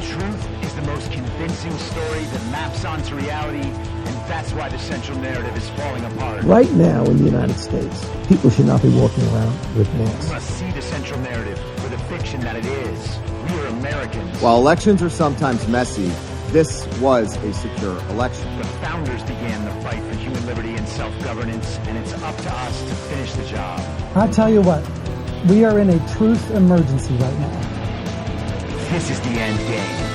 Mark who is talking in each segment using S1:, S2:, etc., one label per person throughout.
S1: truth is the most convincing story that maps onto reality, and that's why the central narrative is falling apart.
S2: Right now in the United States, people should not be walking around with masks.
S1: We must see the central narrative for the fiction that it is. We are Americans.
S3: While elections are sometimes messy, this was a secure election.
S1: The founders began the fight for human liberty and self-governance, and it's up to us to finish the job.
S4: I'll tell you what, we are in a truth emergency right now.
S1: This is the end game.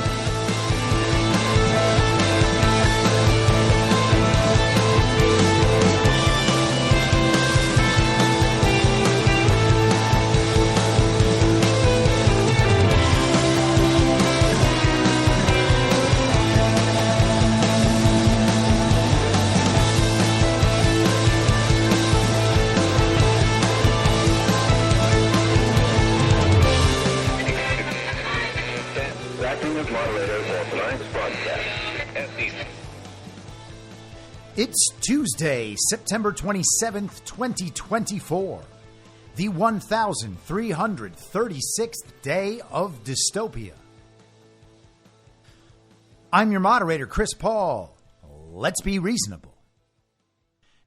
S5: It's Tuesday, September 27th, 2024, the 1,336th day of dystopia. I'm your moderator, Chris Paul. Let's be reasonable.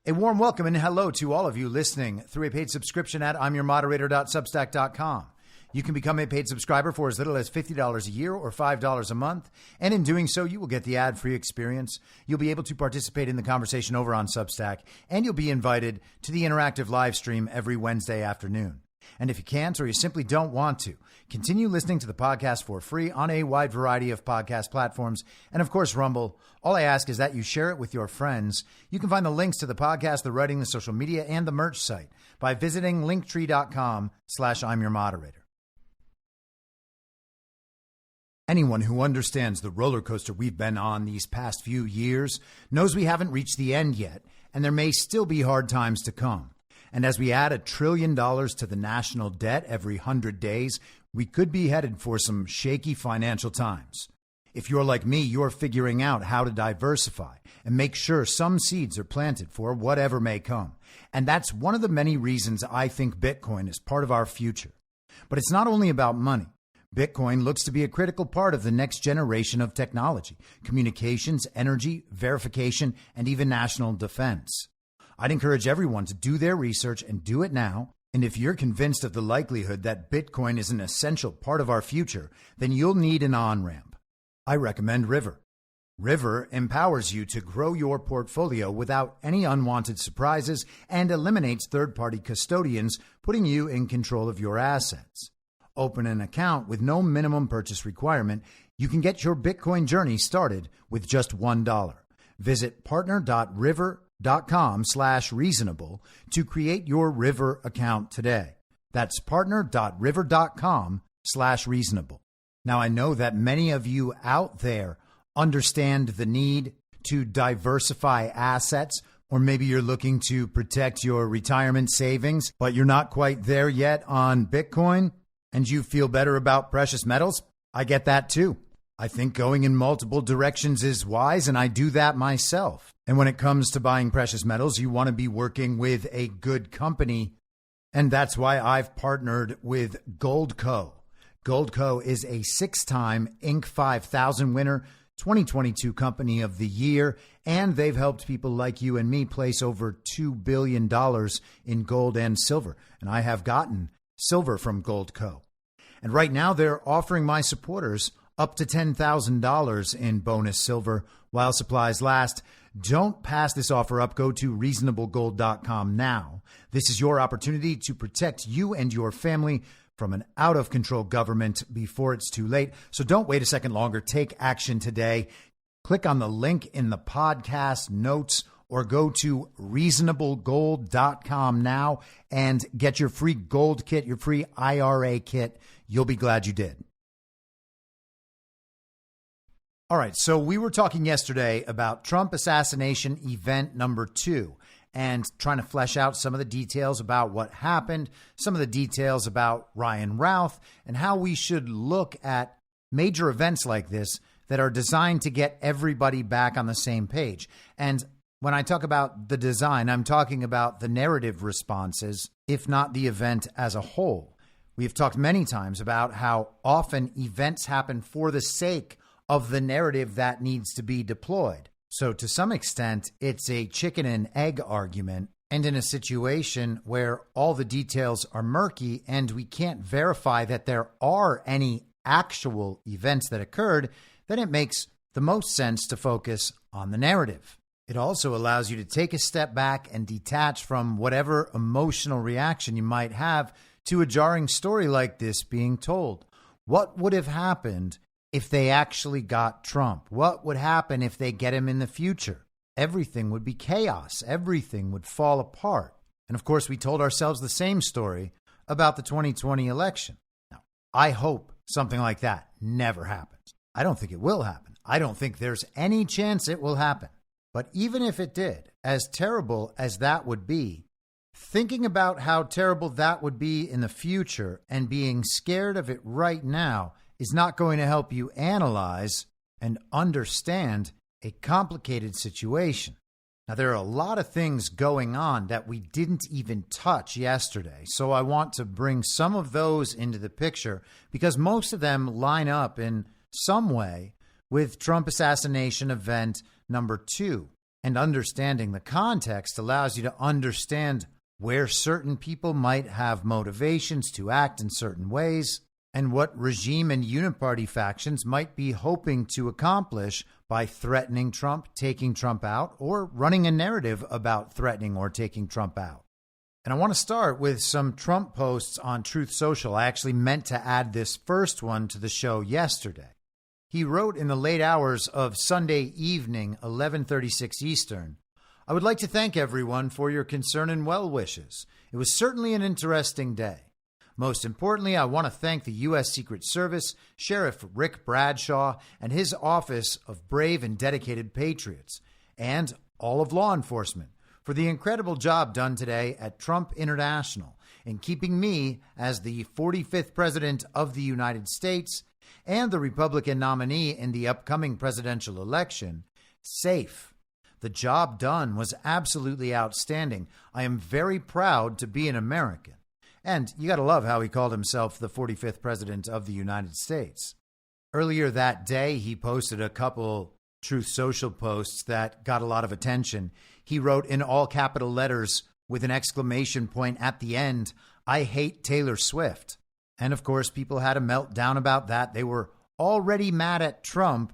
S5: A warm welcome and hello to all of you listening through a paid subscription at imyourmoderator.substack.com. You can become a paid subscriber for as little as $50 a year or $5 a month. And in doing so, you will get the ad-free experience. You'll be able to participate in the conversation over on Substack, and you'll be invited to the interactive live stream every Wednesday afternoon. And if you can't or you simply don't want to, continue listening to the podcast for free on a wide variety of podcast platforms. And of course, Rumble. All I ask is that you share it with your friends. You can find the links to the podcast, the writing, the social media, and the merch site by visiting linktree.com/I'mYourModerator. Anyone who understands the roller coaster we've been on these past few years knows we haven't reached the end yet, and there may still be hard times to come. And as we add $1 trillion to the national debt every 100 days, we could be headed for some shaky financial times. If you're like me, you're figuring out how to diversify and make sure some seeds are planted for whatever may come. And that's one of the many reasons I think Bitcoin is part of our future. But it's not only about money. Bitcoin looks to be a critical part of the next generation of technology, communications, energy, verification, and even national defense. I'd encourage everyone to do their research and do it now. And if you're convinced of the likelihood that Bitcoin is an essential part of our future, then you'll need an on-ramp. I recommend River. River empowers you to grow your portfolio without any unwanted surprises and eliminates third-party custodians, putting you in control of your assets. Open an account with no minimum purchase requirement. You can get your Bitcoin journey started with just $1. Visit partner.river.com/reasonable to create your River account today. That's partner.river.com/reasonable. Now, I know that many of you out there understand the need to diversify assets, or maybe you're looking to protect your retirement savings, but you're not quite there yet on Bitcoin. And you feel better about precious metals? I get that too. I think going in multiple directions is wise, and I do that myself. And when it comes to buying precious metals, you want to be working with a good company. And that's why I've partnered with Goldco. Goldco is a 6-time Inc. 5000 winner, 2022 Company of the Year, and they've helped people like you and me place over $2 billion in gold and silver. And I have gotten silver from Goldco. And right now they're offering my supporters up to $10,000 in bonus silver while supplies last. Don't pass this offer up. Go to reasonablegold.com now. This is your opportunity to protect you and your family from an out-of-control government before it's too late. So don't wait a second longer. Take action today. Click on the link in the podcast notes or go to reasonablegold.com now and get your free gold kit, your free IRA kit. You'll be glad you did. All right, so we were talking yesterday about Trump Assassination Event number 2 and trying to flesh out some of the details about what happened, some of the details about Ryan Routh, and how we should look at major events like this that are designed to get everybody back on the same page. And when I talk about the design, I'm talking about the narrative responses, if not the event as a whole. We have talked many times about how often events happen for the sake of the narrative that needs to be deployed. So to some extent, it's a chicken and egg argument. And in a situation where all the details are murky and we can't verify that there are any actual events that occurred, then it makes the most sense to focus on the narrative. It also allows you to take a step back and detach from whatever emotional reaction you might have to a jarring story like this being told. What would have happened if they actually got Trump? What would happen if they get him in the future? Everything would be chaos. Everything would fall apart. And of course, we told ourselves the same story about the 2020 election. Now, I hope something like that never happens. I don't think it will happen. I don't think there's any chance it will happen. But even if it did, as terrible as that would be, thinking about how terrible that would be in the future and being scared of it right now is not going to help you analyze and understand a complicated situation. Now, there are a lot of things going on that we didn't even touch yesterday, so I want to bring some of those into the picture because most of them line up in some way with Trump Assassination Event number 2. And understanding the context allows you to understand where certain people might have motivations to act in certain ways and what regime and uniparty factions might be hoping to accomplish by threatening Trump, taking Trump out, or running a narrative about threatening or taking Trump out. And I want to start with some Trump posts on Truth Social. I actually meant to add this first one to the show yesterday. He wrote in the late hours of Sunday evening, 11:36 Eastern, "I would like to thank everyone for your concern and well wishes. It was certainly an interesting day. Most importantly, I want to thank the U.S. Secret Service, Sheriff Rick Bradshaw, and his office of brave and dedicated patriots, and all of law enforcement for the incredible job done today at Trump International in keeping me, as the 45th President of the United States and the Republican nominee in the upcoming presidential election, safe. The job done was absolutely outstanding. I am very proud to be an American." And you got to love how he called himself the 45th President of the United States. Earlier that day, he posted a couple Truth Social posts that got a lot of attention. He wrote in all capital letters with an exclamation point at the end, "I hate Taylor Swift." And of course, people had a meltdown about that. They were already mad at Trump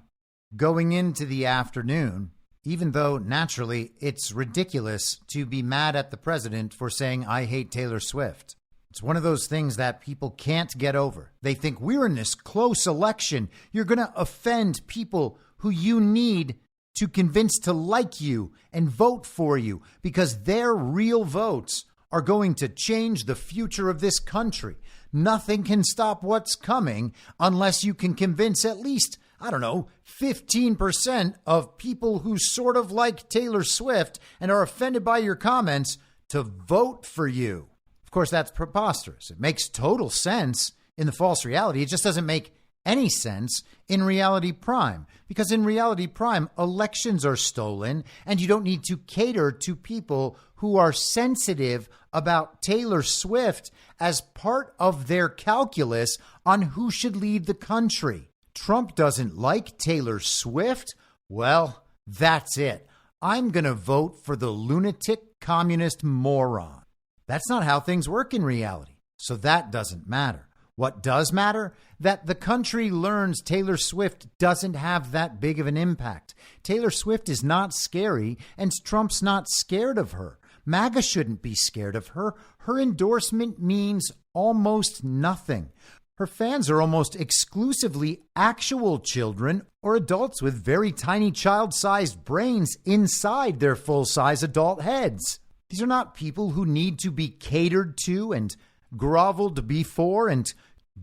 S5: going into the afternoon, even though naturally it's ridiculous to be mad at the president for saying, "I hate Taylor Swift." It's one of those things that people can't get over. They think we're in this close election. You're going to offend people who you need to convince to like you and vote for you because their real votes are going to change the future of this country. Nothing can stop what's coming unless you can convince at least, 15% of people who sort of like Taylor Swift and are offended by your comments to vote for you. Of course, that's preposterous. It makes total sense in the false reality. It just doesn't make any sense in reality prime, because in reality prime, elections are stolen and you don't need to cater to people who are sensitive about Taylor Swift as part of their calculus on who should lead the country. Trump doesn't like Taylor Swift? Well, that's it. I'm going to vote for the lunatic communist moron. That's not how things work in reality. So that doesn't matter. What does matter? That the country learns Taylor Swift doesn't have that big of an impact. Taylor Swift is not scary, and Trump's not scared of her. MAGA shouldn't be scared of her. Her endorsement means almost nothing. Her fans are almost exclusively actual children or adults with very tiny child-sized brains inside their full-size adult heads. These are not people who need to be catered to and groveled before and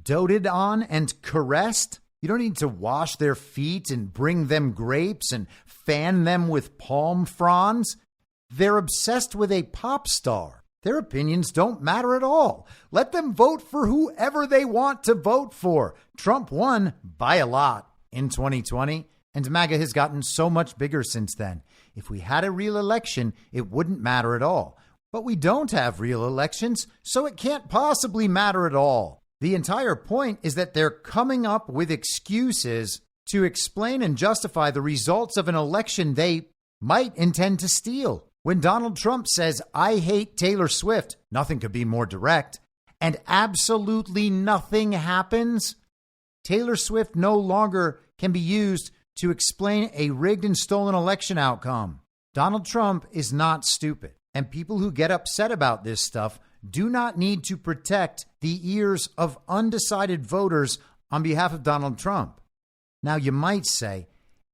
S5: doted on and caressed. You don't need to wash their feet and bring them grapes and fan them with palm fronds. They're obsessed with a pop star. Their opinions don't matter at all. Let them vote for whoever they want to vote for. Trump won by a lot in 2020, and MAGA has gotten so much bigger since then. If we had a real election, it wouldn't matter at all. But we don't have real elections, so it can't possibly matter at all. The entire point is that they're coming up with excuses to explain and justify the results of an election they might intend to steal. When Donald Trump says, "I hate Taylor Swift," nothing could be more direct, and absolutely nothing happens, Taylor Swift no longer can be used to explain a rigged and stolen election outcome. Donald Trump is not stupid, and people who get upset about this stuff do not need to protect the ears of undecided voters on behalf of Donald Trump. Now, you might say,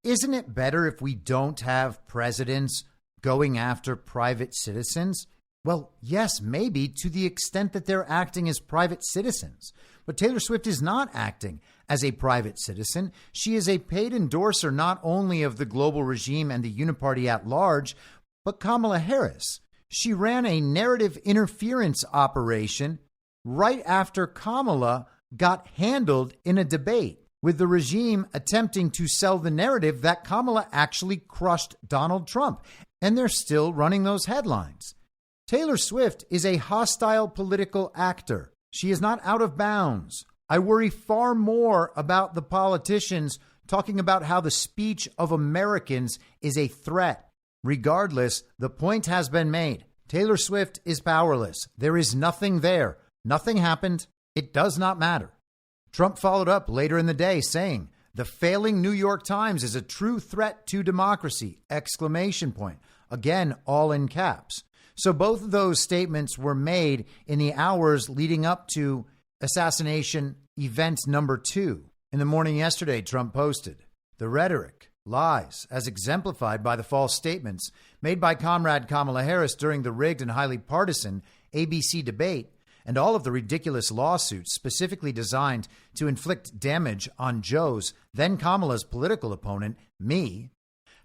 S5: isn't it better if we don't have presidents going after private citizens? Well, yes, maybe to the extent that they're acting as private citizens. But Taylor Swift is not acting as a private citizen. She is a paid endorser not only of the global regime and the uniparty at large, but Kamala Harris. She ran a narrative interference operation right after Kamala got handled in a debate, with the regime attempting to sell the narrative that Kamala actually crushed Donald Trump. And they're still running those headlines. Taylor Swift is a hostile political actor. She is not out of bounds. I worry far more about the politicians talking about how the speech of Americans is a threat. Regardless, the point has been made. Taylor Swift is powerless. There is nothing there. Nothing happened. It does not matter. Trump followed up later in the day saying, "The failing New York Times is a true threat to democracy!" Exclamation point. Again, all in caps. So both of those statements were made in the hours leading up to Assassination Event number 2. In the morning yesterday, Trump posted, "The rhetoric, lies, as exemplified by the false statements made by Comrade Kamala Harris during the rigged and highly partisan ABC debate, and all of the ridiculous lawsuits specifically designed to inflict damage on Joe's, then Kamala's political opponent, me,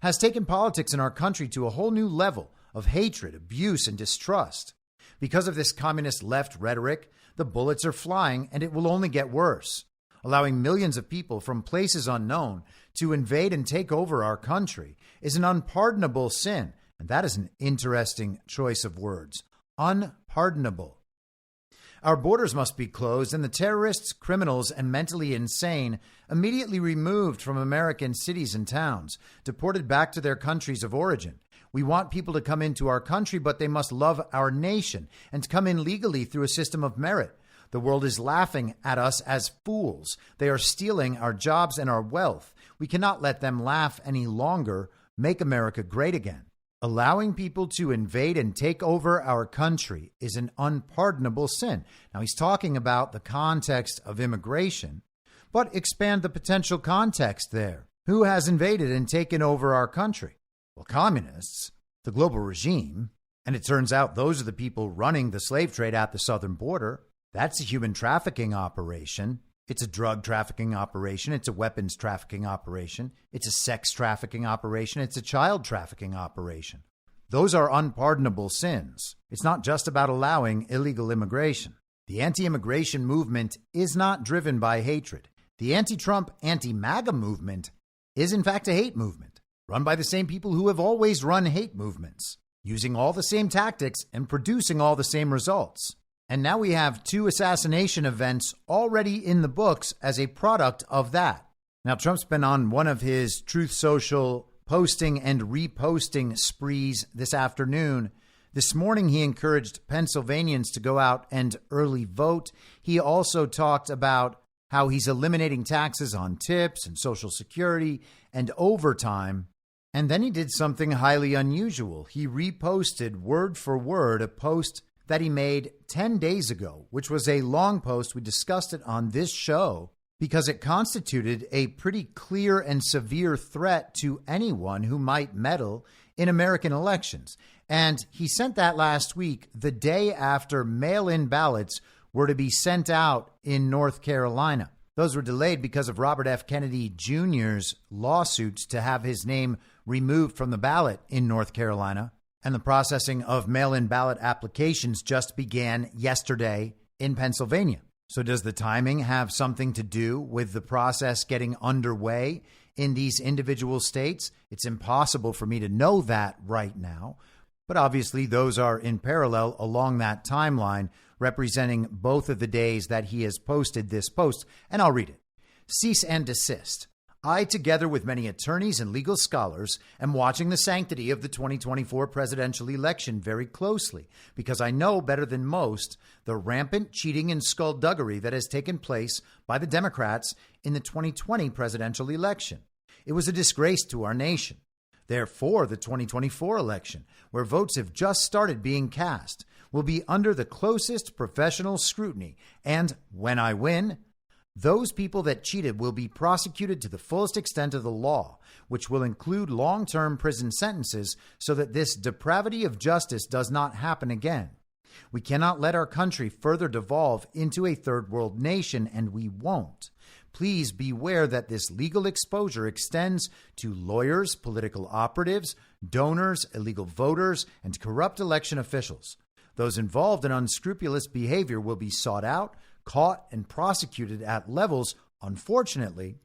S5: has taken politics in our country to a whole new level of hatred, abuse, and distrust. Because of this communist left rhetoric, the bullets are flying, and it will only get worse. Allowing millions of people from places unknown to invade and take over our country is an unpardonable sin." And that is an interesting choice of words. Unpardonable. Our borders must be closed and the terrorists, criminals, and mentally insane immediately removed from American cities and towns, deported back to their countries of origin. We want people to come into our country, but they must love our nation and come in legally through a system of merit. The world is laughing at us as fools. They are stealing our jobs and our wealth. We cannot let them laugh any longer. Make America great again. Allowing people to invade and take over our country is an unpardonable sin. Now, he's talking about the context of immigration, but expand the potential context there. Who has invaded and taken over our country? Well, communists, the global regime, and it turns out those are the people running the slave trade at the southern border. That's a human trafficking operation. It's a drug trafficking operation. It's a weapons trafficking operation. It's a sex trafficking operation. It's a child trafficking operation. Those are unpardonable sins. It's not just about allowing illegal immigration. The anti-immigration movement is not driven by hatred. The anti-Trump, anti-MAGA movement is in fact a hate movement, run by the same people who have always run hate movements, using all the same tactics and producing all the same results. And now we have 2 assassination events already in the books as a product of that. Now, Trump's been on one of his Truth Social posting and reposting sprees this afternoon. This morning, he encouraged Pennsylvanians to go out and early vote. He also talked about how he's eliminating taxes on tips and Social Security and overtime. And then he did something highly unusual. He reposted word for word a post that he made 10 days ago, which was a long post. We discussed it on this show because it constituted a pretty clear and severe threat to anyone who might meddle in American elections. And he sent that last week, the day after mail-in ballots were to be sent out in North Carolina. Those were delayed because of Robert F. Kennedy Jr.'s lawsuits to have his name removed from the ballot in North Carolina. And the processing of mail-in ballot applications just began yesterday in Pennsylvania. So does the timing have something to do with the process getting underway in these individual states? It's impossible for me to know that right now. But obviously, those are in parallel along that timeline, representing both of the days that he has posted this post, and I'll read it. Cease and desist. I, together with many attorneys and legal scholars, am watching the sanctity of the 2024 presidential election very closely because I know better than most the rampant cheating and skullduggery that has taken place by the Democrats in the 2020 presidential election. It was a disgrace to our nation. Therefore, the 2024 election, where votes have just started being cast, will be under the closest professional scrutiny. And when I win, those people that cheated will be prosecuted to the fullest extent of the law, which will include long-term prison sentences so that this depravity of justice does not happen again. We cannot let our country further devolve into a third world nation, and we won't. Please beware that this legal exposure extends to lawyers, political operatives, donors, illegal voters, and corrupt election officials. Those involved in unscrupulous behavior will be sought out, caught, and prosecuted at levels, unfortunately,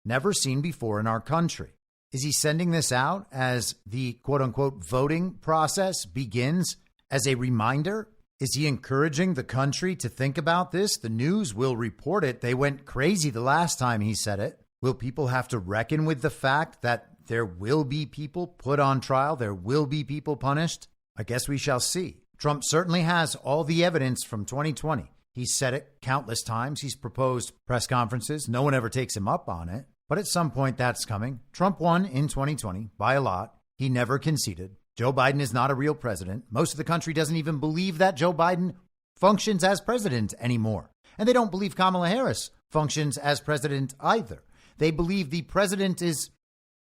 S5: never seen before in our country. Is he sending this out as the quote-unquote voting process begins as a reminder? Is he encouraging the country to think about this? The news will report it. They went crazy the last time he said it. Will people have to reckon with the fact that there will be people put on trial? There will be people punished? I guess we shall see. Trump certainly has all the evidence from 2020. He's said it countless times. He's proposed press conferences. No one ever takes him up on it. But at some point, that's coming. Trump won in 2020 by a lot. He never conceded. Joe Biden is not a real president. Most of the country doesn't even believe that Joe Biden functions as president anymore. And they don't believe Kamala Harris functions as president either. They believe the president is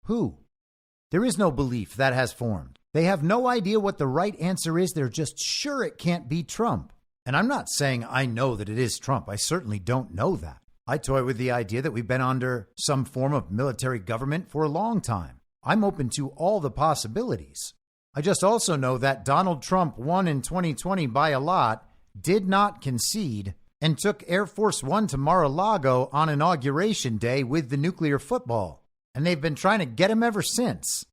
S5: who? There is no belief that has formed. They have no idea what the right answer is. They're just sure it can't be Trump. And I'm not saying I know that it is Trump. I certainly don't know that. I toy with the idea that we've been under some form of military government for a long time. I'm open to all the possibilities. I just also know that Donald Trump won in 2020 by a lot, did not concede, and took Air Force One to Mar-a-Lago on Inauguration Day with the nuclear football. And they've been trying to get him ever since.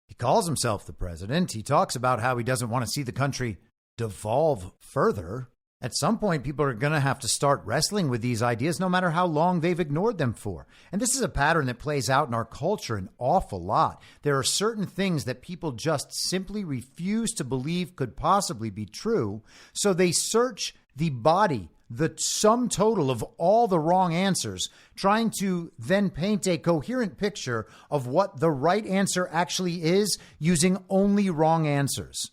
S5: He calls himself the president. He talks about how he doesn't want to see the country devolve further. At some point, people are going to have to start wrestling with these ideas, no matter how long they've ignored them for. And this is a pattern that plays out in our culture an awful lot. There are certain things that people just simply refuse to believe could possibly be true. So they search the body, the sum total of all the wrong answers, trying to then paint a coherent picture of what the right answer actually is using only wrong answers.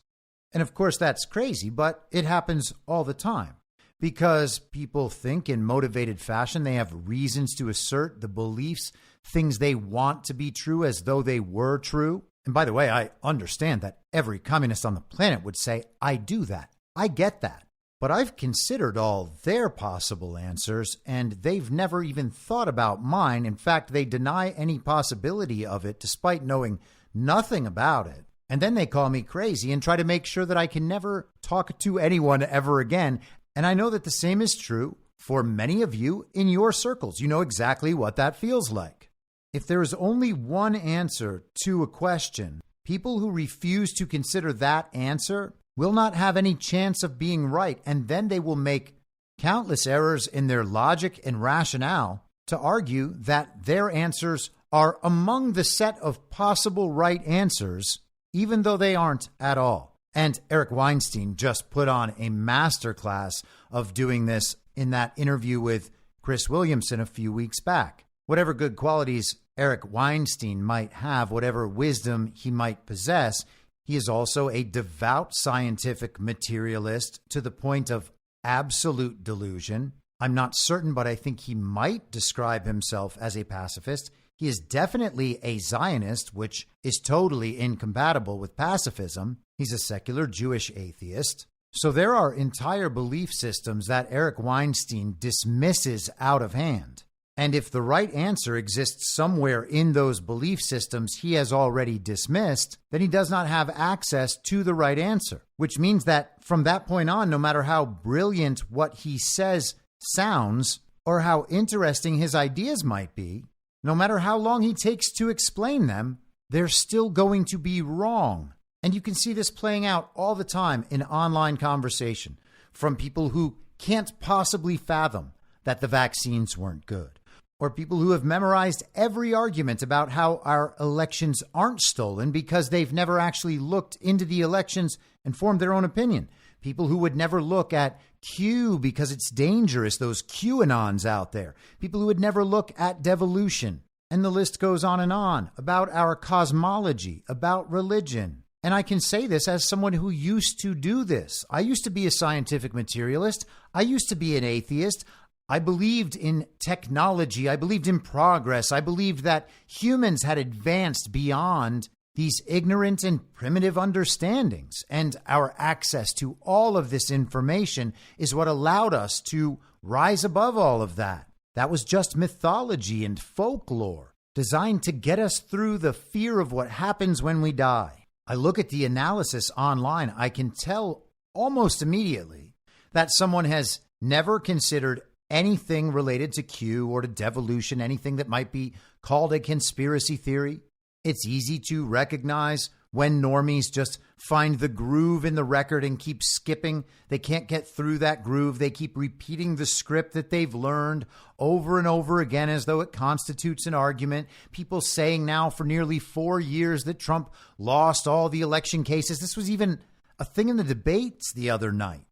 S5: And of course, that's crazy, but it happens all the time because people think in motivated fashion. They have reasons to assert the beliefs, things they want to be true as though they were true. And by the way, I understand that every communist on the planet would say, I do that. I get that. But I've considered all their possible answers, and they've never even thought about mine. In fact, they deny any possibility of it despite knowing nothing about it. And then they call me crazy and try to make sure that I can never talk to anyone ever again. And I know that the same is true for many of you in your circles. You know exactly what that feels like. If there is only one answer to a question, people who refuse to consider that answer will not have any chance of being right. And then they will make countless errors in their logic and rationale to argue that their answers are among the set of possible right answers, even though they aren't at all. And Eric Weinstein just put on a masterclass of doing this in that interview with Chris Williamson a few weeks back. Whatever good qualities Eric Weinstein might have, whatever wisdom he might possess, he is also a devout scientific materialist to the point of absolute delusion. I'm not certain, but I think he might describe himself as a pacifist. He is definitely a Zionist, which is totally incompatible with pacifism. He's a secular Jewish atheist. So there are entire belief systems that Eric Weinstein dismisses out of hand. And if the right answer exists somewhere in those belief systems he has already dismissed, then he does not have access to the right answer, which means that from that point on, no matter how brilliant what he says sounds or how interesting his ideas might be, no matter how long he takes to explain them, they're still going to be wrong. And you can see this playing out all the time in online conversation from people who can't possibly fathom that the vaccines weren't good, or people who have memorized every argument about how our elections aren't stolen because they've never actually looked into the elections and formed their own opinion. People who would never look at Q because it's dangerous, those QAnons out there. People who would never look at devolution. And the list goes on about our cosmology, about religion. And I can say this as someone who used to do this. I used to be a scientific materialist. I used to be an atheist. I believed in technology. I believed in progress. I believed that humans had advanced beyond these ignorant and primitive understandings. And our access to all of this information is what allowed us to rise above all of that. That was just mythology and folklore designed to get us through the fear of what happens when we die. I look at the analysis online. I can tell almost immediately that someone has never considered anything related to Q or to devolution, anything that might be called a conspiracy theory. It's easy to recognize when normies just find the groove in the record and keep skipping. They can't get through that groove. They keep repeating the script that they've learned over and over again as though it constitutes an argument. People saying now for nearly 4 years that Trump lost all the election cases. This was even a thing in the debates the other night.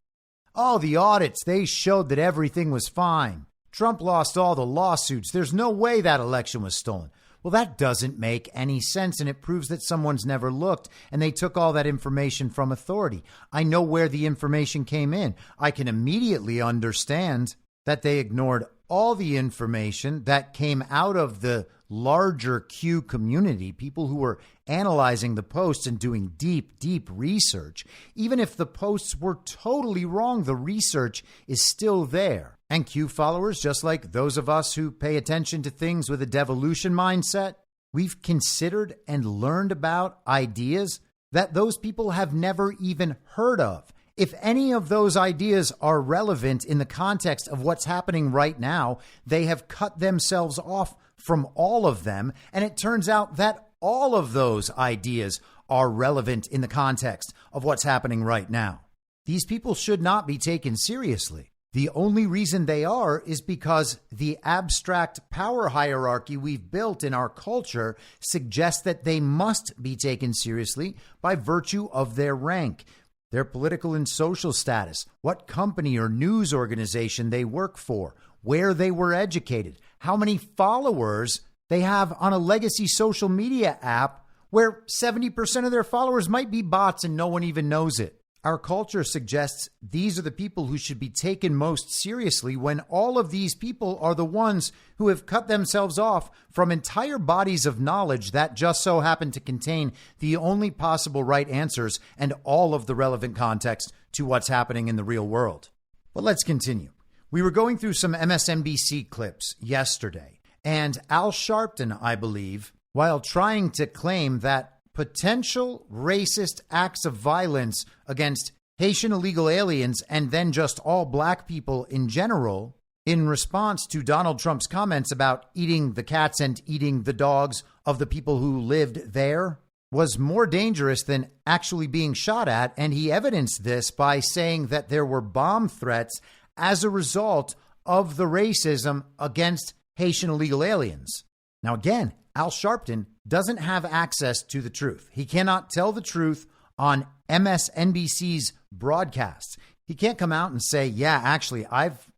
S5: Oh, the audits, they showed that everything was fine. Trump lost all the lawsuits. There's no way that election was stolen. Well, that doesn't make any sense, and it proves that someone's never looked, and they took all that information from authority. I know where the information came in. I can immediately understand that they ignored all the information that came out of the larger Q community, people who were analyzing the posts and doing deep research. Even if the posts were totally wrong, the research is still there. And Q followers, just like those of us who pay attention to things with a devolution mindset, we've considered and learned about ideas that those people have never even heard of. If any of those ideas are relevant in the context of what's happening right now, they have cut themselves off from all of them. And it turns out that all of those ideas are relevant in the context of what's happening right now. These people should not be taken seriously. The only reason they are is because the abstract power hierarchy we've built in our culture suggests that they must be taken seriously by virtue of their rank, their political and social status, what company or news organization they work for, where they were educated, how many followers they have on a legacy social media app where 70% of their followers might be bots and no one even knows it. Our culture suggests these are the people who should be taken most seriously when all of these people are the ones who have cut themselves off from entire bodies of knowledge that just so happen to contain the only possible right answers and all of the relevant context to what's happening in the real world. But let's continue. We were going through some MSNBC clips yesterday, and Al Sharpton, I believe, while trying to claim that potential racist acts of violence against Haitian illegal aliens and then just all black people in general, in response to Donald Trump's comments about eating the cats and eating the dogs of the people who lived there, was more dangerous than actually being shot at. And he evidenced this by saying that there were bomb threats as a result of the racism against Haitian illegal aliens. Now, again, Al Sharpton doesn't have access to the truth. He cannot tell the truth on MSNBC's broadcasts. He can't come out and say, yeah, actually, I've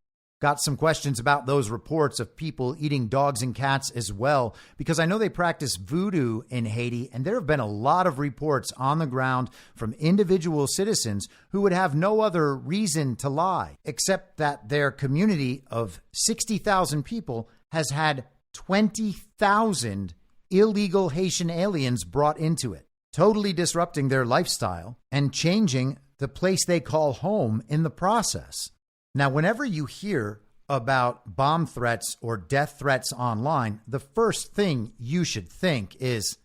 S5: got some questions about those reports of people eating dogs and cats as well, because I know they practice voodoo in Haiti, and there have been a lot of reports on the ground from individual citizens who would have no other reason to lie, except that their community of 60,000 people has had 20,000 illegal Haitian aliens brought into it, totally disrupting their lifestyle and changing the place they call home in the process. Now, whenever you hear about bomb threats or death threats online, the first thing you should think is,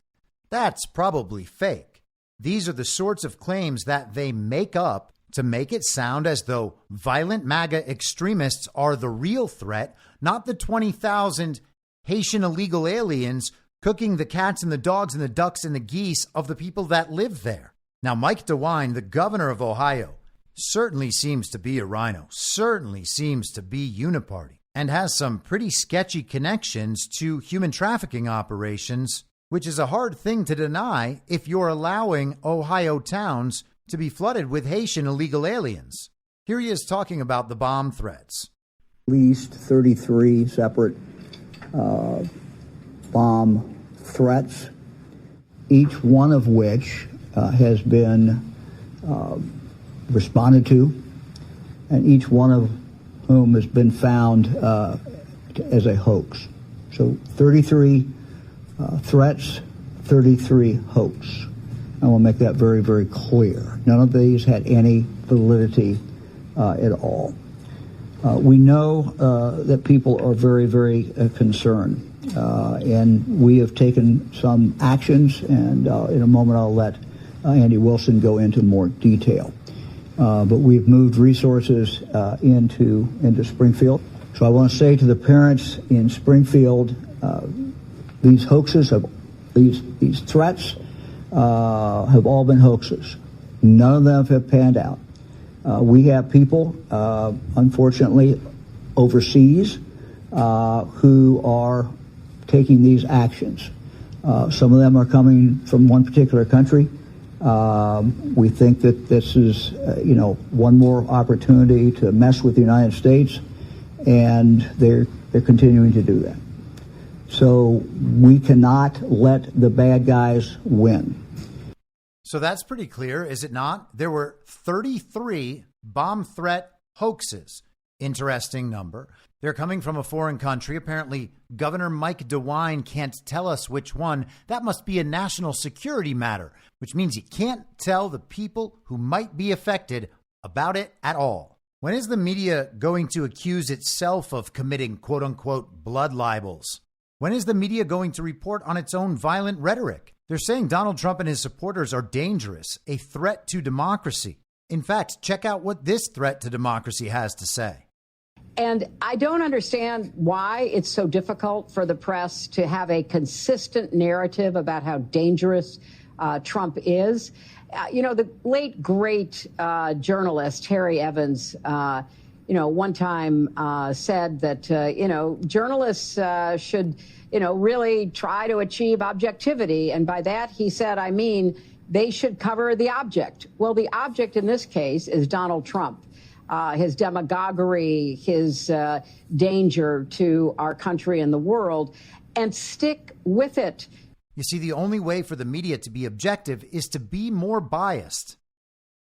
S5: that's probably fake. These are the sorts of claims that they make up to make it sound as though violent MAGA extremists are the real threat, not the 20,000 Haitian illegal aliens cooking the cats and the dogs and the ducks and the geese of the people that live there. Now, Mike DeWine, the governor of Ohio, certainly seems to be a rhino, certainly seems to be uniparty, and has some pretty sketchy connections to human trafficking operations, which is a hard thing to deny if you're allowing Ohio towns to be flooded with Haitian illegal aliens. Here he is talking about the bomb threats.
S2: At least 33 separate bomb threats, each one of which has been responded to, and each one of whom has been found as a hoax. So 33 threats, 33 hoax. I want to make that very, very clear. None of these had any validity at all. We know that people are very, very concerned, and we have taken some actions, and in a moment I'll let Andy Wilson go into more detail. But we've moved resources into Springfield. So I want to say to the parents in Springfield, these hoaxes, these threats have all been hoaxes. None of them have panned out. We have people, unfortunately, overseas who are taking these actions. Some of them are coming from one particular country. We think that this is, one more opportunity to mess with the United States, and they're continuing to do that. So we cannot let the bad guys win.
S5: So that's pretty clear, is it not? There were 33 bomb threat hoaxes. Interesting number. They're coming from a foreign country. Apparently, Governor Mike DeWine can't tell us which one. That must be a national security matter, which means you can't tell the people who might be affected about it at all. When is the media going to accuse itself of committing quote-unquote blood libels? When is the media going to report on its own violent rhetoric? They're saying Donald Trump and his supporters are dangerous, a threat to democracy. In fact, check out what this threat to democracy has to say.
S6: And I don't understand why it's so difficult for the press to have a consistent narrative about how dangerous Trump is. The late, great journalist Harry Evans, one time said that, journalists should, really try to achieve objectivity. And by that, he said, I mean, they should cover the object. Well, the object in this case is Donald Trump, his demagoguery, his danger to our country and the world, and stick with it.
S5: You see, the only way for the media to be objective is to be more biased.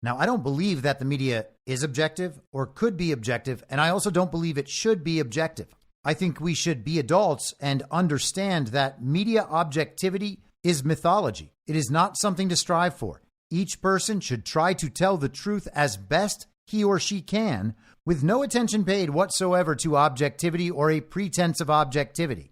S5: Now, I don't believe that the media is objective or could be objective, and I also don't believe it should be objective. I think we should be adults and understand that media objectivity is mythology. It is not something to strive for. Each person should try to tell the truth as best he or she can, with no attention paid whatsoever to objectivity or a pretense of objectivity.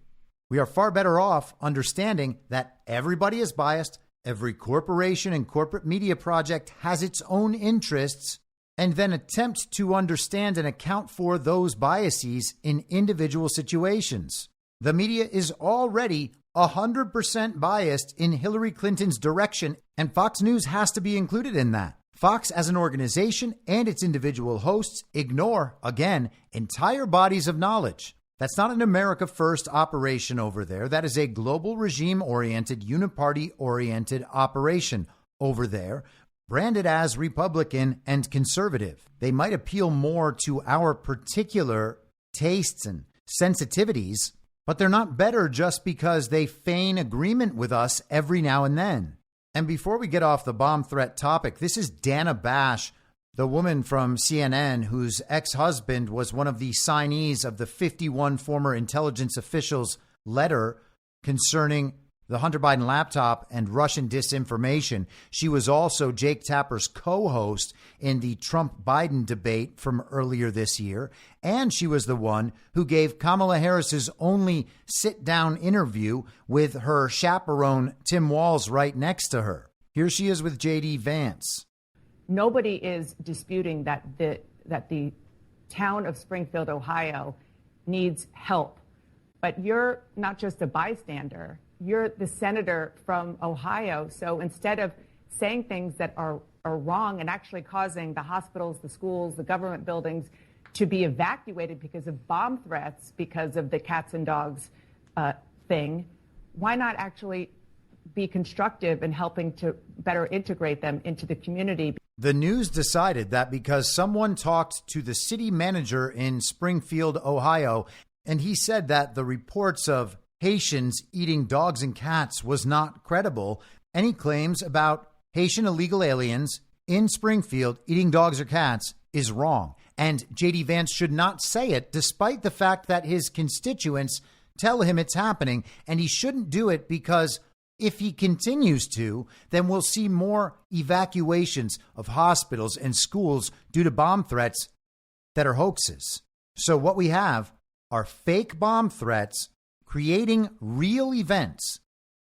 S5: We are far better off understanding that everybody is biased, every corporation and corporate media project has its own interests, and then attempt to understand and account for those biases in individual situations. The media is already 100% biased in Hillary Clinton's direction, and Fox News has to be included in that. Fox as an organization and its individual hosts ignore, again, entire bodies of knowledge. That's not an America First operation over there. That is a global regime-oriented, uniparty-oriented operation over there, branded as Republican and conservative. They might appeal more to our particular tastes and sensitivities, but they're not better just because they feign agreement with us every now and then. And before we get off the bomb threat topic, this is Dana Bash, the woman from CNN whose ex-husband was one of the signees of the 51 former intelligence officials' letter concerning the Hunter Biden laptop and Russian disinformation. She was also Jake Tapper's co-host in the Trump-Biden debate from earlier this year. And she was the one who gave Kamala Harris's only sit-down interview with her chaperone, Tim Walz, right next to her. Here she is with JD Vance.
S7: Nobody is disputing that the town of Springfield, Ohio, needs help. But you're not just a bystander. You're the senator from Ohio. So instead of saying things that are are wrong and actually causing the hospitals, the schools, the government buildings to be evacuated because of bomb threats, because of the cats and dogs thing, why not actually be constructive in helping to better integrate them into the community?
S5: The news decided that because someone talked to the city manager in Springfield, Ohio, and he said that the reports of Haitians eating dogs and cats was not credible, any claims about Haitian illegal aliens in Springfield eating dogs or cats is wrong. And JD Vance should not say it, despite the fact that his constituents tell him it's happening, and he shouldn't do it because if he continues to, then we'll see more evacuations of hospitals and schools due to bomb threats that are hoaxes. So what we have are fake bomb threats creating real events.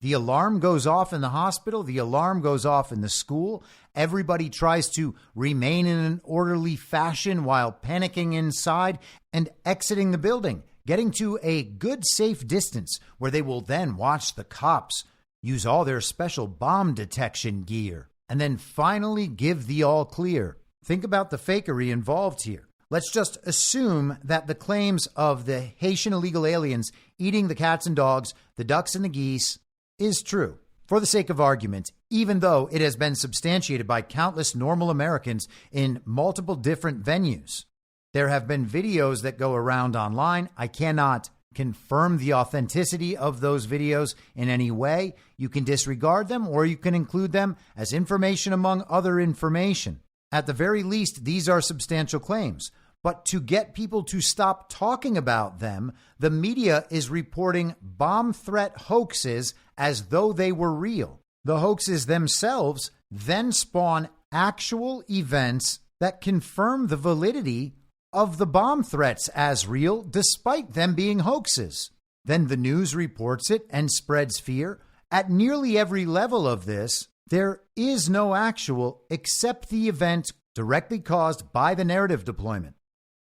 S5: The alarm goes off in the hospital. The alarm goes off in the school. Everybody tries to remain in an orderly fashion while panicking inside and exiting the building, getting to a good, safe distance where they will then watch the cops use all their special bomb detection gear and then finally give the all clear. Think about the fakery involved here. Let's just assume that the claims of the Haitian illegal aliens eating the cats and dogs, the ducks and the geese is true. For the sake of argument, even though it has been substantiated by countless normal Americans in multiple different venues, there have been videos that go around online. I cannot confirm the authenticity of those videos in any way. You can disregard them or you can include them as information among other information. At the very least, these are substantial claims. But to get people to stop talking about them, the media is reporting bomb threat hoaxes as though they were real. The hoaxes themselves then spawn actual events that confirm the validity of the bomb threats as real, despite them being hoaxes. Then the news reports it and spreads fear. At nearly every level of this, there is no actual except the event directly caused by the narrative deployment.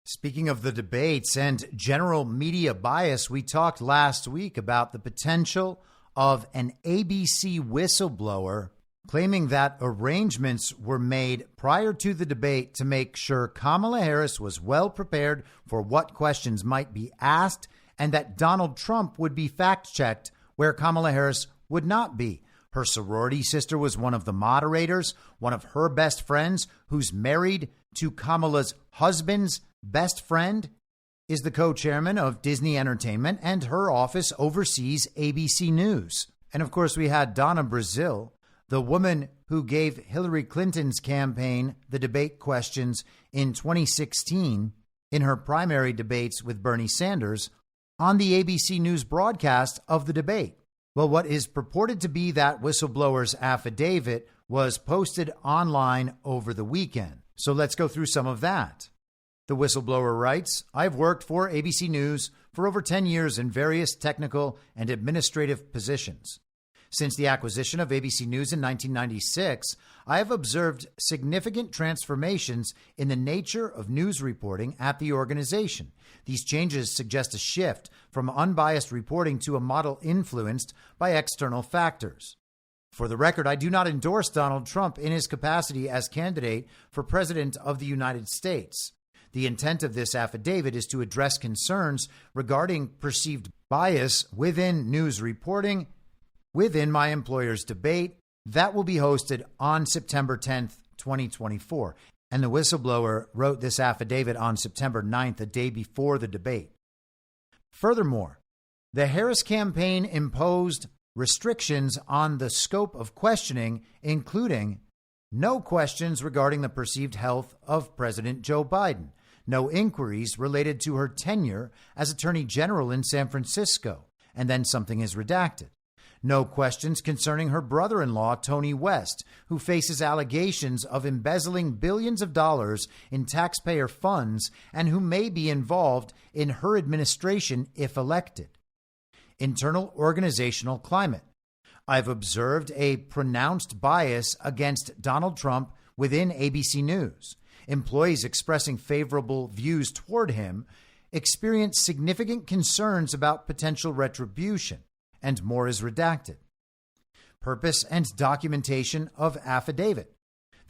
S5: Speaking of the debates and general media bias, we talked last week about the potential of an ABC whistleblower claiming that arrangements were made prior to the debate to make sure Kamala Harris was well prepared for what questions might be asked and that Donald Trump would be fact-checked where Kamala Harris would not be. Her sorority sister was one of the moderators, one of her best friends who's married to Kamala's husband's best friend is the co-chairman of Disney Entertainment, and her office oversees ABC News. And of course, we had Donna Brazile, the woman who gave Hillary Clinton's campaign the debate questions in 2016 in her primary debates with Bernie Sanders, on the ABC News broadcast of the debate. Well, what is purported to be that whistleblower's affidavit was posted online over the weekend. So let's go through some of that. The whistleblower writes, "I've worked for ABC News for over 10 years in various technical and administrative positions. Since the acquisition of ABC News in 1996, I have observed significant transformations in the nature of news reporting at the organization. These changes suggest a shift from unbiased reporting to a model influenced by external factors. For the record, I do not endorse Donald Trump in his capacity as candidate for president of the United States. The intent of this affidavit is to address concerns regarding perceived bias within news reporting within my employer's debate that will be hosted on September 10th, 2024. And the whistleblower wrote this affidavit on September 9th, the day before the debate. Furthermore, the Harris campaign imposed restrictions on the scope of questioning, including no questions regarding the perceived health of President Joe Biden, no inquiries related to her tenure as Attorney General in San Francisco, and then something is redacted. No questions concerning her brother-in-law, Tony West, who faces allegations of embezzling billions of dollars in taxpayer funds and who may be involved in her administration if elected. Internal organizational climate. I've observed a pronounced bias against Donald Trump within ABC News. Employees expressing favorable views toward him experience significant concerns about potential retribution. And more is redacted. Purpose and documentation of affidavit.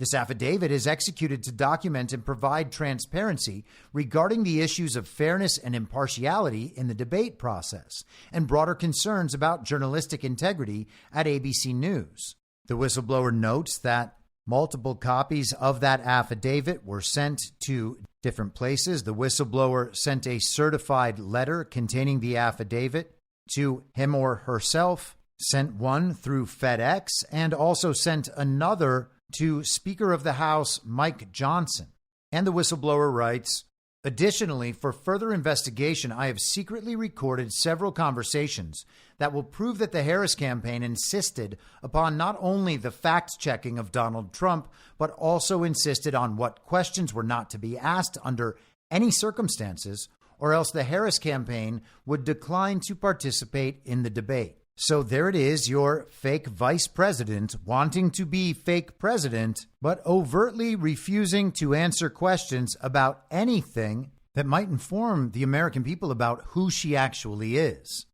S5: This affidavit is executed to document and provide transparency regarding the issues of fairness and impartiality in the debate process and broader concerns about journalistic integrity at ABC News. The whistleblower notes that multiple copies of that affidavit were sent to different places. The whistleblower sent a certified letter containing the affidavit to him or herself, sent one through FedEx, and also sent another to Speaker of the House Mike Johnson. And the whistleblower writes, additionally, for further investigation, I have secretly recorded several conversations that will prove that the Harris campaign insisted upon not only the fact-checking of Donald Trump, but also insisted on what questions were not to be asked under any circumstances, or else the Harris campaign would decline to participate in the debate. So there it is, your fake vice president wanting to be fake president, but overtly refusing to answer questions about anything that might inform the American people about who she actually is.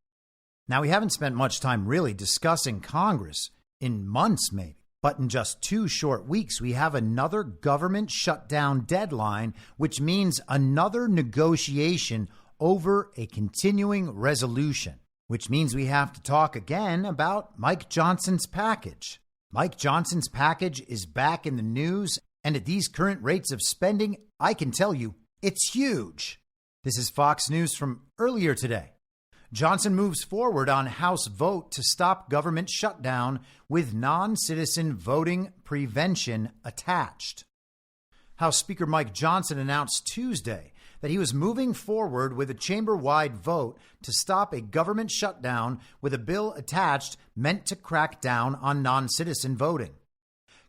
S5: Now, we haven't spent much time really discussing Congress in months, maybe, but in just 2 short weeks, we have another government shutdown deadline, which means another negotiation over a continuing resolution, which means we have to talk again about Mike Johnson's package. Mike Johnson's package is back in the news, and at these current rates of spending, I can tell you, it's huge. This is Fox News from earlier today. Johnson moves forward on House vote to stop government shutdown with non-citizen voting prevention attached. House Speaker Mike Johnson announced Tuesday that he was moving forward with a chamber-wide vote to stop a government shutdown with a bill attached meant to crack down on non-citizen voting.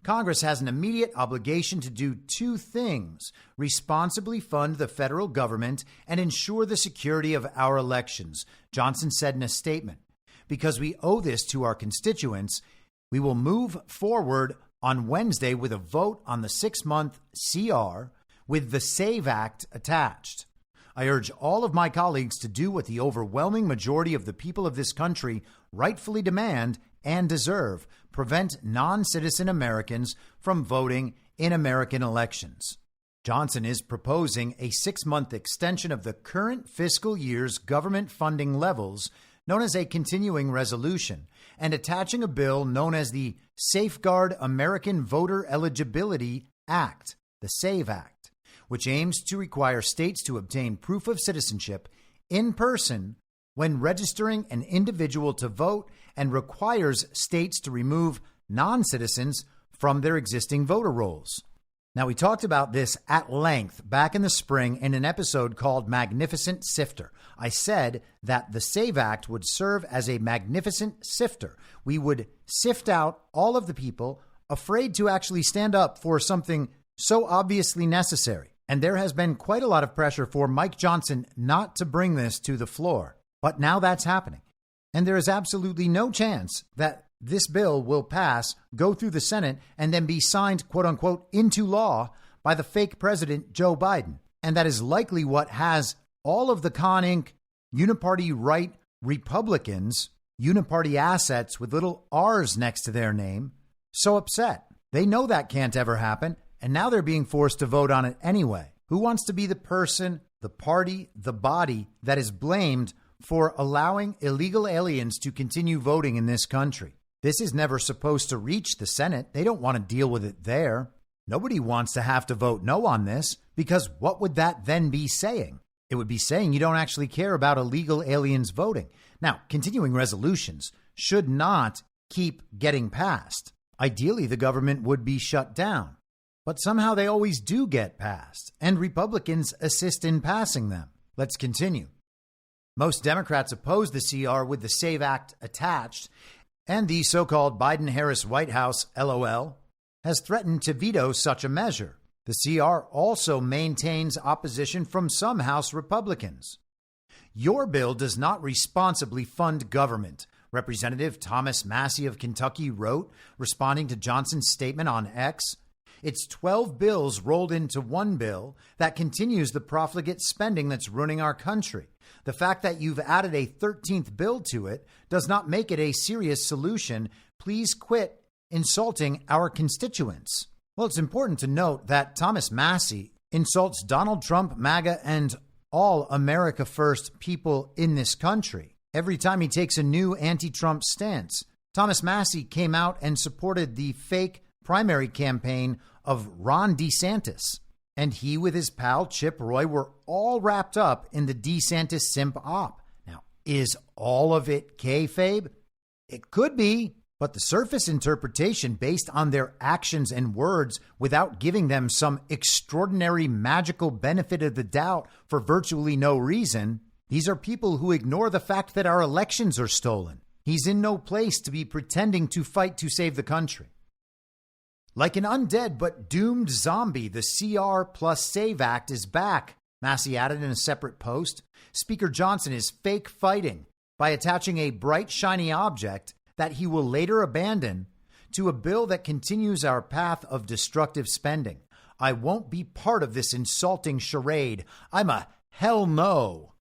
S5: Congress has an immediate obligation to do 2 things: responsibly fund the federal government and ensure the security of our elections, Johnson said in a statement. Because we owe this to our constituents, we will move forward on Wednesday with a vote on the 6-month CR with the SAVE Act attached. I urge all of my colleagues to do what the overwhelming majority of the people of this country rightfully demand and deserve: prevent non-citizen Americans from voting in American elections. Johnson is proposing a 6-month extension of the current fiscal year's government funding levels, known as a continuing resolution, and attaching a bill known as the Safeguard American Voter Eligibility Act, the SAVE Act, which aims to require states to obtain proof of citizenship in person when registering an individual to vote, and requires states to remove non-citizens from their existing voter rolls. Now, we talked about this at length back in the spring in an episode called Magnificent Sifter. I said that the SAVE Act would serve as a magnificent sifter. We would sift out all of the people afraid to actually stand up for something so obviously necessary. And there has been quite a lot of pressure for Mike Johnson not to bring this to the floor. But now that's happening. And there is absolutely no chance that this bill will pass, go through the Senate, and then be signed, quote unquote, into law by the fake president, Joe Biden. And that is likely what has all of the Con Inc. uniparty right Republicans, uniparty assets with little R's next to their name, so upset. They know that can't ever happen, and now they're being forced to vote on it anyway. Who wants to be the person, the party, the body that is blamed for allowing illegal aliens to continue voting in this country? This is never supposed to reach the Senate. They don't want to deal with it there. Nobody wants to have to vote no on this, because what would that then be saying? It would be saying you don't actually care about illegal aliens voting. Now, continuing resolutions should not keep getting passed. Ideally, the government would be shut down, but somehow they always do get passed, and Republicans assist in passing them. Let's continue. Most Democrats oppose the CR with the SAVE Act attached, and the so-called Biden-Harris White House, LOL, has threatened to veto such a measure. The CR also maintains opposition from some House Republicans. Your bill does not responsibly fund government, Representative Thomas Massie of Kentucky wrote, responding to Johnson's statement on X. It's 12 bills rolled into one bill that continues the profligate spending that's ruining our country. The fact that you've added a 13th bill to it does not make it a serious solution. Please quit insulting our constituents. Well, it's important to note that Thomas Massie insults Donald Trump, MAGA, and all America First people in this country every time he takes a new anti-Trump stance. Thomas Massie came out and supported the fake primary campaign of Ron DeSantis, and he with his pal Chip Roy were all wrapped up in the DeSantis simp op. Now, is all of it kayfabe? It could be, but the surface interpretation based on their actions and words without giving them some extraordinary magical benefit of the doubt for virtually no reason, these are people who ignore the fact that our elections are stolen. He's in no place to be pretending to fight to save the country. Like an undead but doomed zombie, the CR plus SAVE Act is back, Massie added in a separate post. Speaker Johnson is fake fighting by attaching a bright, shiny object that he will later abandon to a bill that continues our path of destructive spending. I won't be part of this insulting charade. I'm a hell no.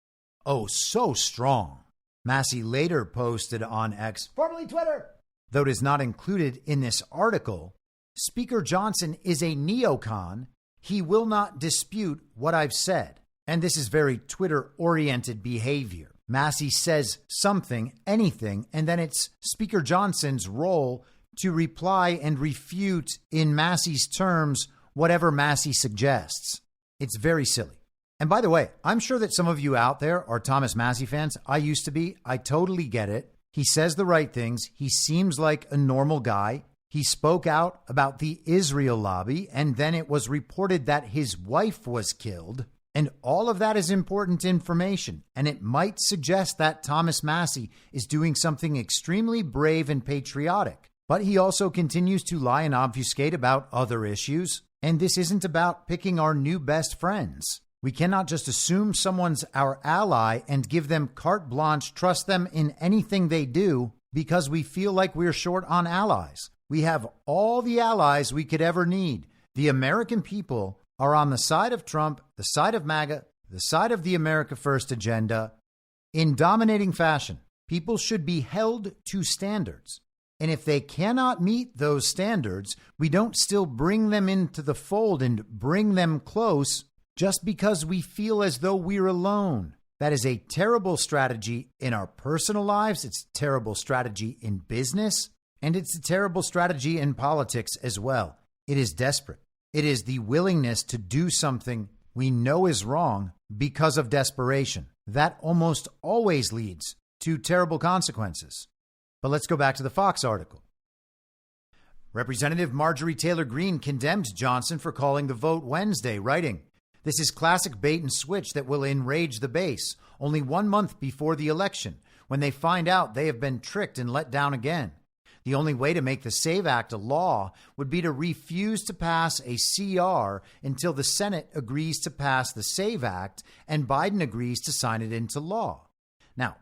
S5: Oh, so strong. Massie later posted on X, formerly Twitter. Though it is not included in this article, Speaker Johnson is a neocon. He will not dispute what I've said. And this is very Twitter-oriented behavior. Massie says something, anything, and then it's Speaker Johnson's role to reply and refute in Massie's terms whatever Massie suggests. It's very silly. And by the way, I'm sure that some of you out there are Thomas Massie fans. I used to be. I totally get it. He says the right things. He seems like a normal guy. He spoke out about the Israel lobby, and then it was reported that his wife was killed. And all of that is important information, and it might suggest that Thomas Massie is doing something extremely brave and patriotic. But he also continues to lie and obfuscate about other issues, and this isn't about picking our new best friends. We cannot just assume someone's our ally and give them carte blanche, trust them in anything they do because we feel like we're short on allies. We have all the allies we could ever need. The American people are on the side of Trump, the side of MAGA, the side of the America First agenda in dominating fashion. People should be held to standards. And if they cannot meet those standards, we don't still bring them into the fold and bring them close just because we feel as though we're alone. That is a terrible strategy in our personal lives. It's a terrible strategy in business. And it's a terrible strategy in politics as well. It is desperate. It is the willingness to do something we know is wrong because of desperation. That almost always leads to terrible consequences. But let's go back to the Fox article. Representative Marjorie Taylor Greene condemned Johnson for calling the vote Wednesday, writing, "This is classic bait and switch that will enrage the base only 1 month before the election, when they find out they have been tricked and let down again. The only way to make the SAVE Act a law would be to refuse to pass a CR until the Senate agrees to pass the SAVE Act and Biden agrees to sign it into law." Now,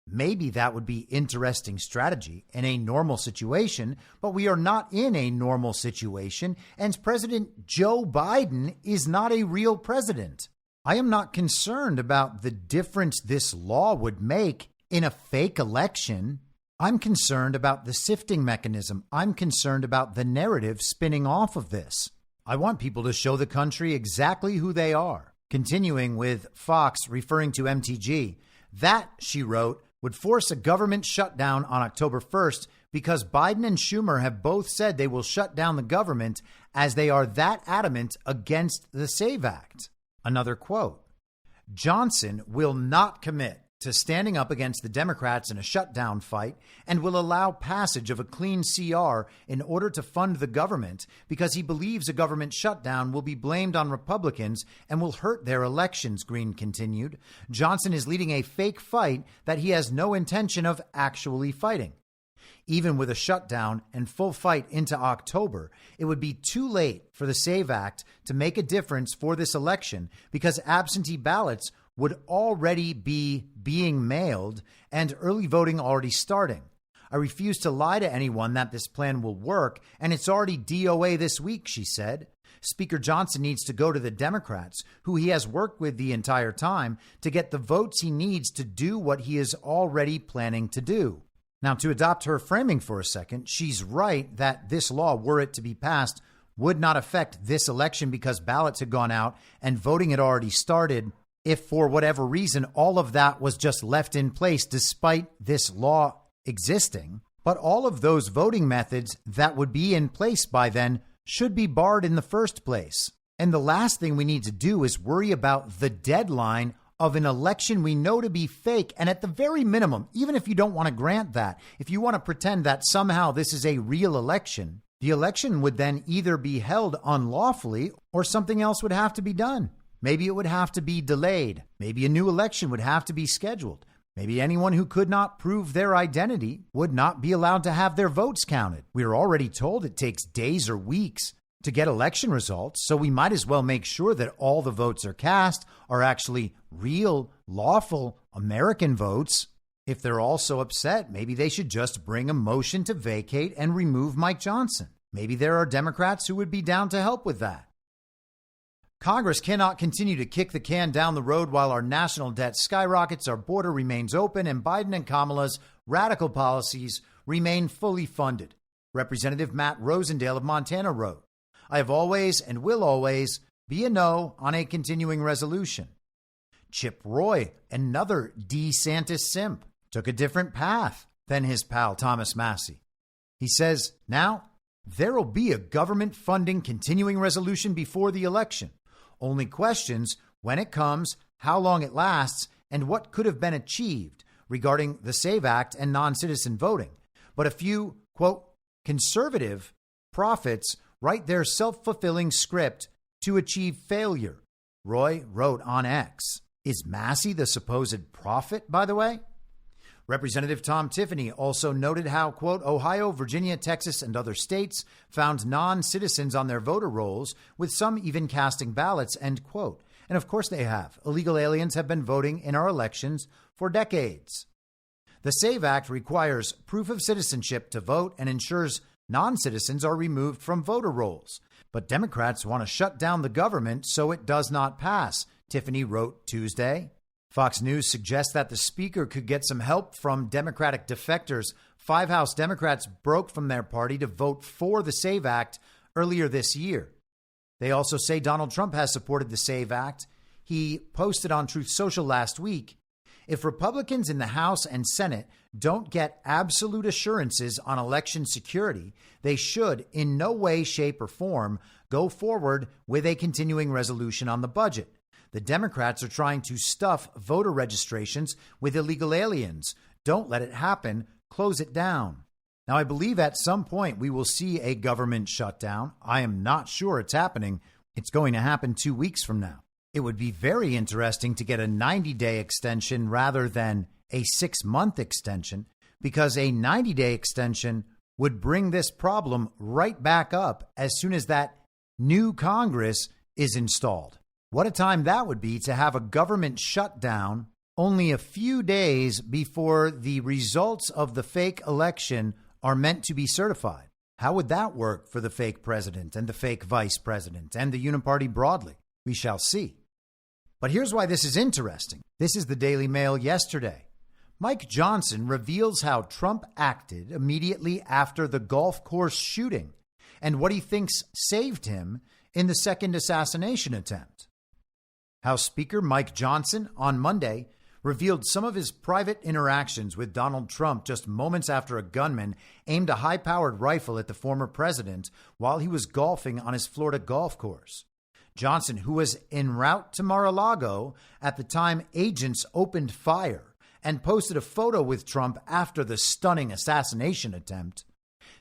S5: maybe that would be interesting strategy in a normal situation, but we are not in a normal situation, and President Joe Biden is not a real president. I am not concerned about the difference this law would make in a fake election. I'm concerned about the sifting mechanism. I'm concerned about the narrative spinning off of this. I want people to show the country exactly who they are. Continuing with Fox referring to MTG, that, she wrote, would force a government shutdown on October 1st because Biden and Schumer have both said they will shut down the government as they are that adamant against the SAVE Act. Another quote, "Johnson will not commit to standing up against the Democrats in a shutdown fight and will allow passage of a clean CR in order to fund the government because he believes a government shutdown will be blamed on Republicans and will hurt their elections," Greene continued. "Johnson is leading a fake fight that he has no intention of actually fighting. Even with a shutdown and full fight into October, it would be too late for the SAVE Act to make a difference for this election because absentee ballots would already be being mailed and early voting already starting. I refuse to lie to anyone that this plan will work, and it's already DOA this week," she said. Speaker Johnson needs to go to the Democrats, who he has worked with the entire time, to get the votes he needs to do what he is already planning to do. Now, to adopt her framing for a second, she's right that this law, were it to be passed, would not affect this election because ballots had gone out and voting had already started if for whatever reason all of that was just left in place despite this law existing. But all of those voting methods that would be in place by then should be barred in the first place. And the last thing we need to do is worry about the deadline of an election we know to be fake. And at the very minimum, even if you don't want to grant that, if you want to pretend that somehow this is a real election, the election would then either be held unlawfully or something else would have to be done. Maybe it would have to be delayed. Maybe a new election would have to be scheduled. Maybe anyone who could not prove their identity would not be allowed to have their votes counted. We are already told it takes days or weeks to get election results, so we might as well make sure that all the votes are cast are actually real, lawful American votes. If they're all so upset, maybe they should just bring a motion to vacate and remove Mike Johnson. Maybe there are Democrats who would be down to help with that. Congress cannot continue to kick the can down the road while our national debt skyrockets, our border remains open, and Biden and Kamala's radical policies remain fully funded. Representative Matt Rosendale of Montana wrote, I have always and will always be a no on a continuing resolution. Chip Roy, another DeSantis simp, took a different path than his pal Thomas Massie. He says, now, there will be a government funding continuing resolution before the election. Only questions when it comes, how long it lasts, and what could have been achieved regarding the SAVE Act and non-citizen voting. But a few, quote, conservative prophets write their self-fulfilling script to achieve failure, Roy wrote on X. Is Massie the supposed prophet, by the way? Representative Tom Tiffany also noted how, quote, Ohio, Virginia, Texas, and other states found non-citizens on their voter rolls, with some even casting ballots, end quote. And of course they have. Illegal aliens have been voting in our elections for decades. The SAVE Act requires proof of citizenship to vote and ensures non-citizens are removed from voter rolls. But Democrats want to shut down the government so it does not pass, Tiffany wrote Tuesday. Fox News suggests that the speaker could get some help from Democratic defectors. 5 House Democrats broke from their party to vote for the SAVE Act earlier this year. They also say Donald Trump has supported the SAVE Act. He posted on Truth Social last week, if Republicans in the House and Senate don't get absolute assurances on election security, they should in no way, shape, or form go forward with a continuing resolution on the budget. The Democrats are trying to stuff voter registrations with illegal aliens. Don't let it happen. Close it down. Now, I believe at some point we will see a government shutdown. I am not sure it's happening. It's going to happen 2 weeks from now. It would be very interesting to get a 90-day extension rather than a 6-month extension, because a 90-day extension would bring this problem right back up as soon as that new Congress is installed. What a time that would be to have a government shutdown only a few days before the results of the fake election are meant to be certified. How would that work for the fake president and the fake vice president and the uniparty broadly? We shall see. But here's why this is interesting. This is the Daily Mail yesterday. Mike Johnson reveals how Trump acted immediately after the golf course shooting and what he thinks saved him in the second assassination attempt. House Speaker Mike Johnson on Monday revealed some of his private interactions with Donald Trump just moments after a gunman aimed a high-powered rifle at the former president while he was golfing on his Florida golf course. Johnson, who was en route to Mar-a-Lago at the time agents opened fire and posted a photo with Trump after the stunning assassination attempt,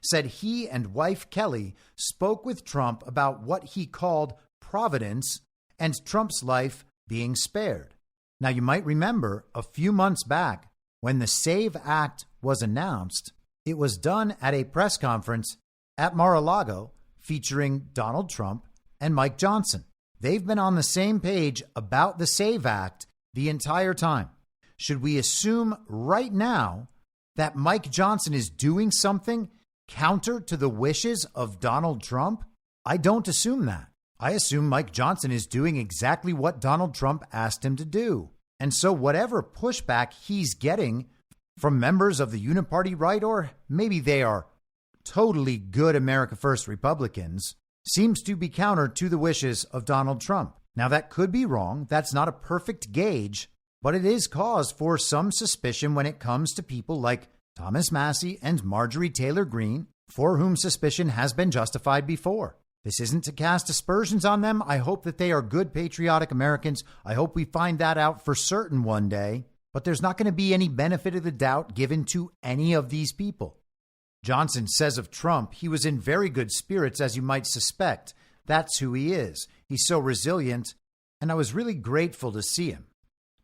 S5: said he and wife Kelly spoke with Trump about what he called providence and Trump's life being spared. Now, you might remember a few months back when the SAVE Act was announced, it was done at a press conference at Mar-a-Lago featuring Donald Trump and Mike Johnson. They've been on the same page about the SAVE Act the entire time. Should we assume right now that Mike Johnson is doing something counter to the wishes of Donald Trump? I don't assume that. I assume Mike Johnson is doing exactly what Donald Trump asked him to do. And so whatever pushback he's getting from members of the uniparty right, or maybe they are totally good America First Republicans, seems to be counter to the wishes of Donald Trump. Now, that could be wrong. That's not a perfect gauge, but it is cause for some suspicion when it comes to people like Thomas Massie and Marjorie Taylor Greene, for whom suspicion has been justified before. This isn't to cast aspersions on them. I hope that they are good, patriotic Americans. I hope we find that out for certain one day. But there's not going to be any benefit of the doubt given to any of these people. Johnson says of Trump, he was in very good spirits, as you might suspect. That's who he is. He's so resilient, and I was really grateful to see him.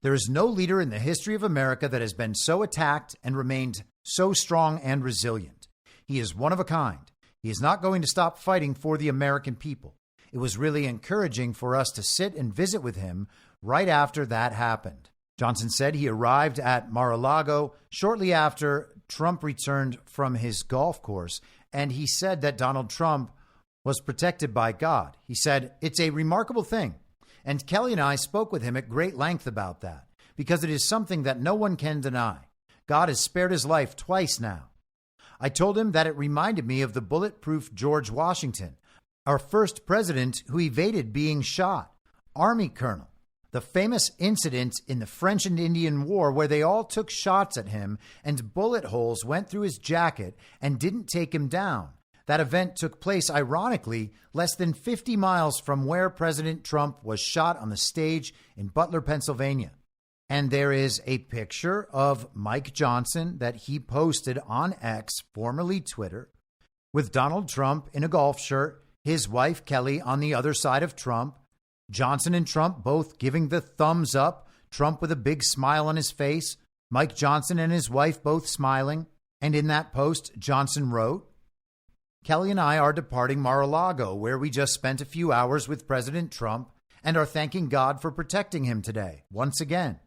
S5: There is no leader in the history of America that has been so attacked and remained so strong and resilient. He is one of a kind. He is not going to stop fighting for the American people. It was really encouraging for us to sit and visit with him right after that happened. Johnson said he arrived at Mar-a-Lago shortly after Trump returned from his golf course, and he said that Donald Trump was protected by God. He said, "It's a remarkable thing." And Kelly and I spoke with him at great length about that, because it is something that no one can deny. God has spared his life twice now. I told him that it reminded me of the bulletproof George Washington, our first president who evaded being shot, Army colonel. The famous incident in the French and Indian War where they all took shots at him and bullet holes went through his jacket and didn't take him down. That event took place, ironically, less than 50 miles from where President Trump was shot on the stage in Butler, Pennsylvania. And there is a picture of Mike Johnson that he posted on X, formerly Twitter, with Donald Trump in a golf shirt, his wife Kelly on the other side of Trump, Johnson and Trump both giving the thumbs up, Trump with a big smile on his face, Mike Johnson and his wife both smiling. And in that post, Johnson wrote, "Kelly and I are departing Mar-a-Lago, where we just spent a few hours with President Trump and are thanking God for protecting him today, once again.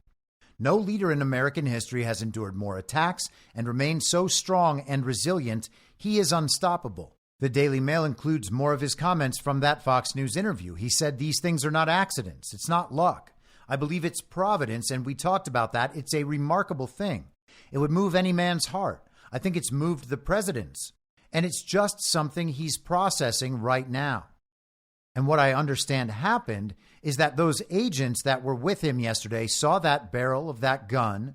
S5: No leader in American history has endured more attacks and remained so strong and resilient. He is unstoppable." The Daily Mail includes more of his comments from that Fox News interview. He said, "These things are not accidents. It's not luck. I believe it's providence, and we talked about that. It's a remarkable thing. It would move any man's heart. I think it's moved the president's. And it's just something he's processing right now." And what I understand happened is that those agents that were with him yesterday saw that barrel of that gun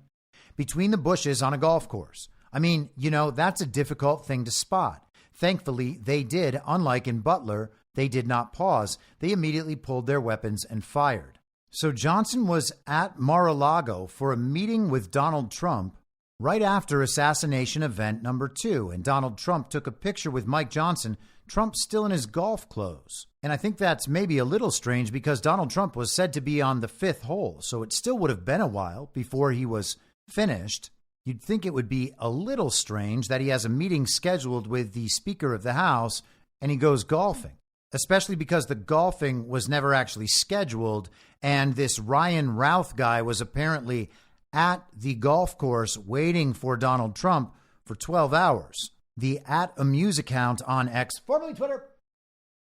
S5: between the bushes on a golf course. I mean, that's a difficult thing to spot. Thankfully, they did. Unlike in Butler, they did not pause. They immediately pulled their weapons and fired. So Johnson was at Mar-a-Lago for a meeting with Donald Trump right after Assassination Event number 2. And Donald Trump took a picture with Mike Johnson, Trump still in his golf clothes. And I think that's maybe a little strange because Donald Trump was said to be on the 5th hole. So it still would have been a while before he was finished. You'd think it would be a little strange that he has a meeting scheduled with the Speaker of the House and he goes golfing, especially because the golfing was never actually scheduled. And this Ryan Routh guy was apparently at the golf course waiting for Donald Trump for 12 hours. The @Amuse account on X, formerly Twitter,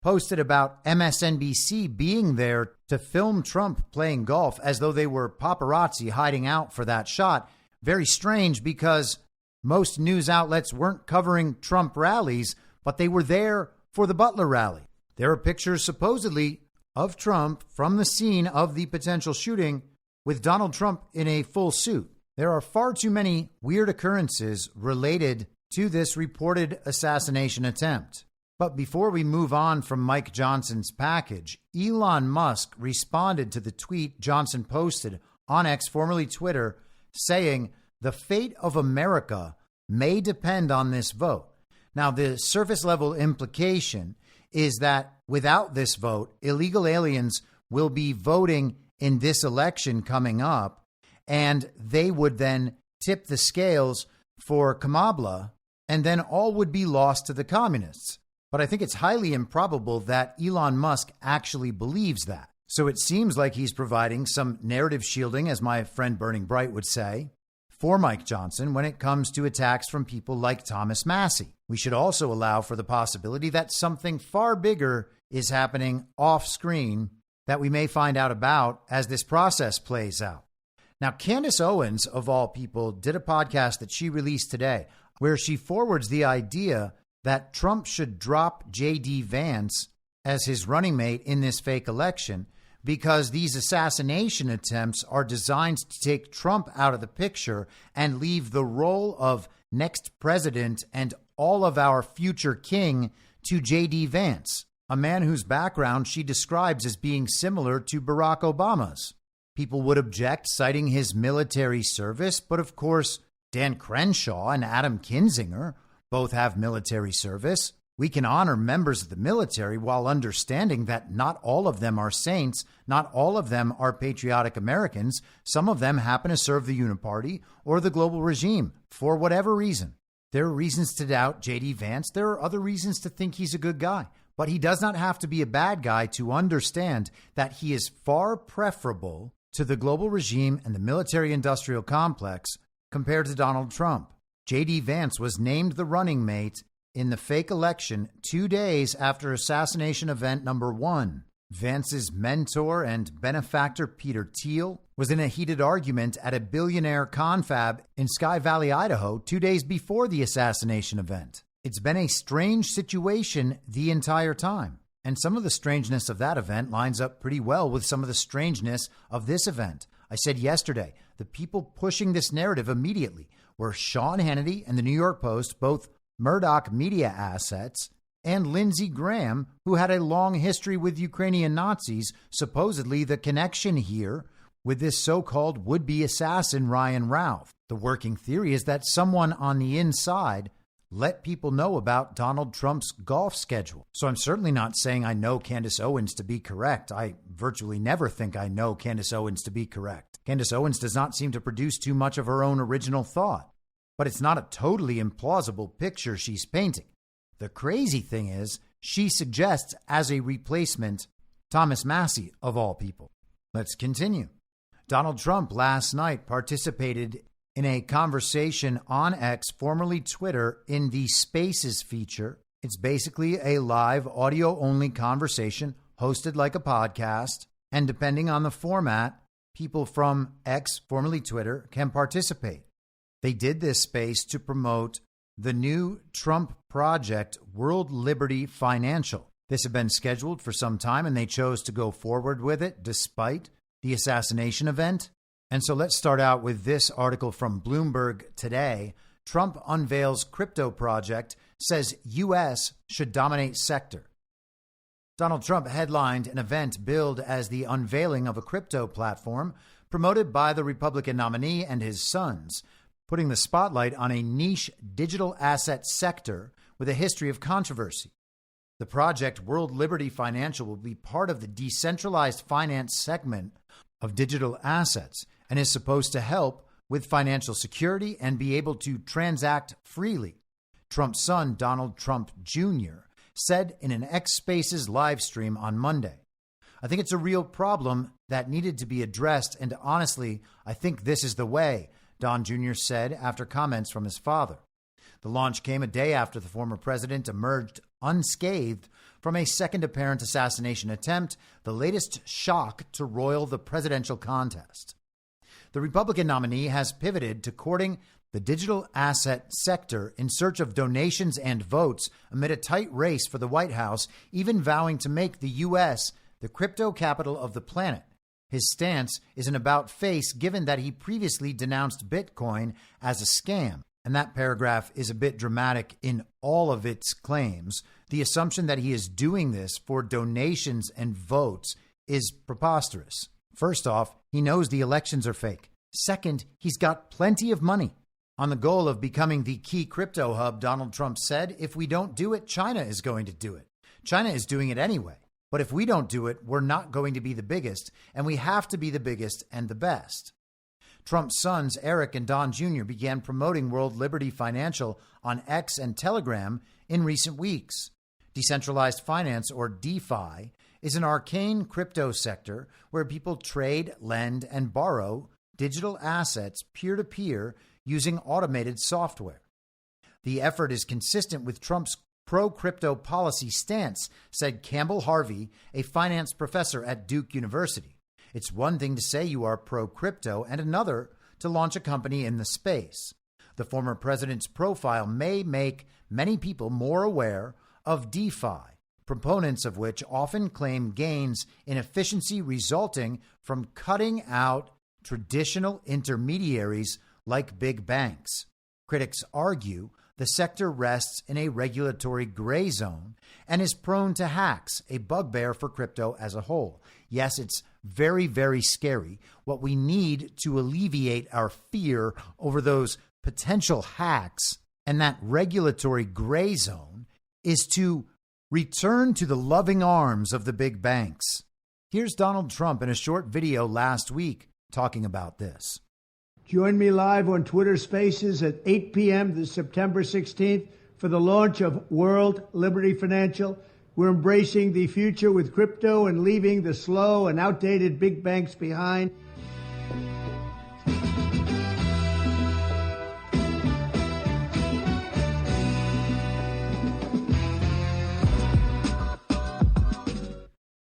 S5: posted about MSNBC being there to film Trump playing golf as though they were paparazzi hiding out for that shot. Very strange because most news outlets weren't covering Trump rallies, but they were there for the Butler rally. There are pictures supposedly of Trump from the scene of the potential shooting with Donald Trump in a full suit. There are far too many weird occurrences related to this reported assassination attempt. But before we move on from Mike Johnson's package, Elon Musk responded to the tweet Johnson posted on X, formerly Twitter, saying, "The fate of America may depend on this vote." Now, the surface level implication is that without this vote, illegal aliens will be voting in this election coming up, and they would then tip the scales for Kamala, and then all would be lost to the communists. But I think it's highly improbable that Elon Musk actually believes that. So it seems like he's providing some narrative shielding, as my friend Burning Bright would say, for Mike Johnson when it comes to attacks from people like Thomas Massie. We should also allow for the possibility that something far bigger is happening off screen that we may find out about as this process plays out. Now, Candace Owens, of all people, did a podcast that she released today where she forwards the idea that Trump should drop JD Vance as his running mate in this fake election because these assassination attempts are designed to take Trump out of the picture and leave the role of next president and all of our future king to JD Vance, a man whose background she describes as being similar to Barack Obama's. People would object, citing his military service, but of course, Dan Crenshaw and Adam Kinzinger both have military service. We can honor members of the military while understanding that not all of them are saints, not all of them are patriotic Americans. Some of them happen to serve the Uniparty or the global regime for whatever reason. There are reasons to doubt JD Vance. There are other reasons to think he's a good guy. But he does not have to be a bad guy to understand that he is far preferable to the global regime and the military-industrial complex compared to Donald Trump. JD Vance was named the running mate in the fake election 2 days after Assassination Event number 1. Vance's mentor and benefactor, Peter Thiel, was in a heated argument at a billionaire confab in Sky Valley, Idaho, 2 days before the assassination event. It's been a strange situation the entire time. And some of the strangeness of that event lines up pretty well with some of the strangeness of this event. I said yesterday, the people pushing this narrative immediately were Sean Hannity and the New York Post, both Murdoch media assets, and Lindsey Graham, who had a long history with Ukrainian Nazis, supposedly the connection here with this so-called would-be assassin Ryan Ralph. The working theory is that someone on the inside let people know about Donald Trump's golf schedule. So I'm certainly not saying I know Candace Owens to be correct. I virtually never think I know Candace Owens to be correct. Candace Owens does not seem to produce too much of her own original thought. But it's not a totally implausible picture she's painting. The crazy thing is, she suggests as a replacement Thomas Massie, of all people. Let's continue. Donald Trump last night participated in a conversation on X, formerly Twitter, in the Spaces feature. It's basically a live audio-only conversation hosted like a podcast, and depending on the format, people from X, formerly Twitter, can participate. They did this space to promote the new Trump project, World Liberty Financial. This had been scheduled for some time, and they chose to go forward with it despite the assassination event. And so let's start out with this article from Bloomberg today. Trump unveils crypto project, says U.S. should dominate sector. Donald Trump headlined an event billed as the unveiling of a crypto platform promoted by the Republican nominee and his sons, putting the spotlight on a niche digital asset sector with a history of controversy. The project, World Liberty Financial, will be part of the decentralized finance segment of digital assets and is supposed to help with financial security and be able to transact freely. Trump's son, Donald Trump Jr., said in an X Spaces live stream on Monday, "I think it's a real problem that needed to be addressed, and honestly, I think this is the way," Don Jr. said after comments from his father. The launch came a day after the former president emerged unscathed from a second apparent assassination attempt, the latest shock to roil the presidential contest. The Republican nominee has pivoted to courting the digital asset sector in search of donations and votes amid a tight race for the White House, even vowing to make the U.S. the crypto capital of the planet. His stance is an about-face given that he previously denounced Bitcoin as a scam. And that paragraph is a bit dramatic in all of its claims. The assumption that he is doing this for donations and votes is preposterous. First off, he knows the elections are fake. Second, he's got plenty of money. On the goal of becoming the key crypto hub, Donald Trump said, if we don't do it, China is going to do it. China is doing it anyway. But if we don't do it, we're not going to be the biggest, and we have to be the biggest and the best. Trump's sons, Eric and Don Jr., began promoting World Liberty Financial on X and Telegram in recent weeks. Decentralized finance, or DeFi, is an arcane crypto sector where people trade, lend, and borrow digital assets peer-to-peer using automated software. The effort is consistent with Trump's pro-crypto policy stance, said Campbell Harvey, a finance professor at Duke University. It's one thing to say you are pro-crypto and another to launch a company in the space. The former president's profile may make many people more aware of DeFi, proponents of which often claim gains in efficiency resulting from cutting out traditional intermediaries like big banks. Critics argue the sector rests in a regulatory gray zone and is prone to hacks, a bugbear for crypto as a whole. Yes, it's very, very scary. What we need to alleviate our fear over those potential hacks and that regulatory gray zone is to return to the loving arms of the big banks. Here's Donald Trump in a short video last week talking about this.
S8: Join me live on Twitter Spaces at 8 p.m. this September 16th for the launch of World Liberty Financial. We're embracing the future with crypto and leaving the slow and outdated big banks behind.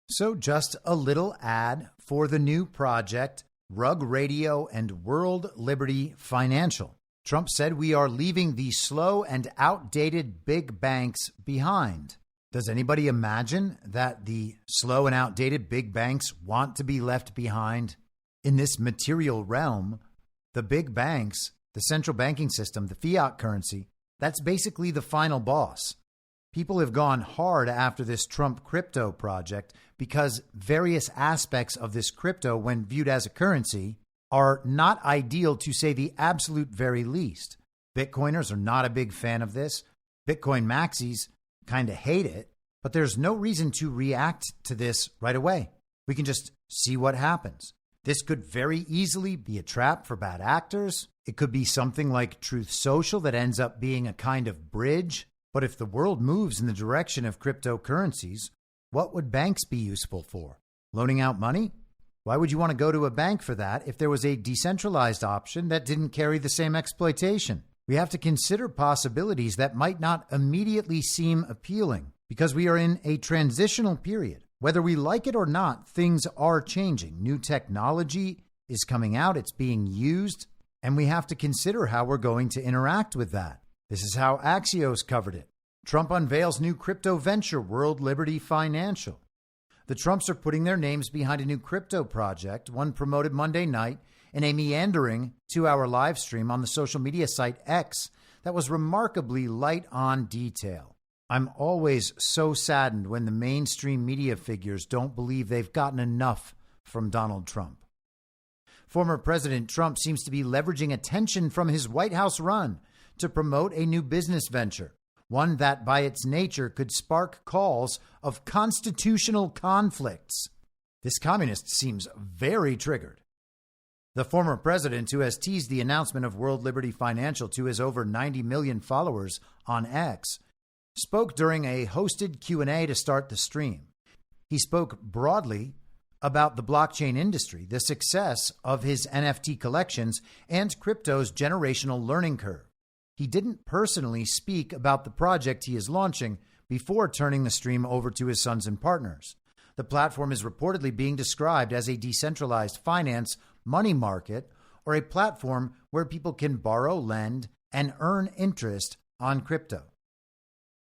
S5: So just a little ad for the new project, Rug Radio and World Liberty Financial. Trump said we are leaving the slow and outdated big banks behind. Does anybody imagine that the slow and outdated big banks want to be left behind? In this material realm, the big banks, the central banking system, the fiat currency, that's basically the final boss. People have gone hard after this Trump crypto project because various aspects of this crypto, when viewed as a currency, are not ideal to say the absolute very least. Bitcoiners are not a big fan of this. Bitcoin maxis kind of hate it, but there's no reason to react to this right away. We can just see what happens. This could very easily be a trap for bad actors. It could be something like Truth Social that ends up being a kind of bridge. But if the world moves in the direction of cryptocurrencies, what would banks be useful for? Loaning out money? Why would you want to go to a bank for that if there was a decentralized option that didn't carry the same exploitation? We have to consider possibilities that might not immediately seem appealing because we are in a transitional period. Whether we like it or not, things are changing. New technology is coming out, it's being used, and we have to consider how we're going to interact with that. This is how Axios covered it. Trump unveils new crypto venture, World Liberty Financial. The Trumps are putting their names behind a new crypto project, one promoted Monday night in a meandering 2-hour live stream on the social media site X that was remarkably light on detail. I'm always so saddened when the mainstream media figures don't believe they've gotten enough from Donald Trump. Former President Trump seems to be leveraging attention from his White House run to promote a new business venture, one that by its nature could spark calls of constitutional conflicts. This communist seems very triggered. The former president, who has teased the announcement of World Liberty Financial to his over 90 million followers on X, spoke during a hosted Q&A to start the stream. He spoke broadly about the blockchain industry, the success of his NFT collections, and crypto's generational learning curve. He didn't personally speak about the project he is launching before turning the stream over to his sons and partners. The platform is reportedly being described as a decentralized finance money market or a platform where people can borrow, lend, and earn interest on crypto.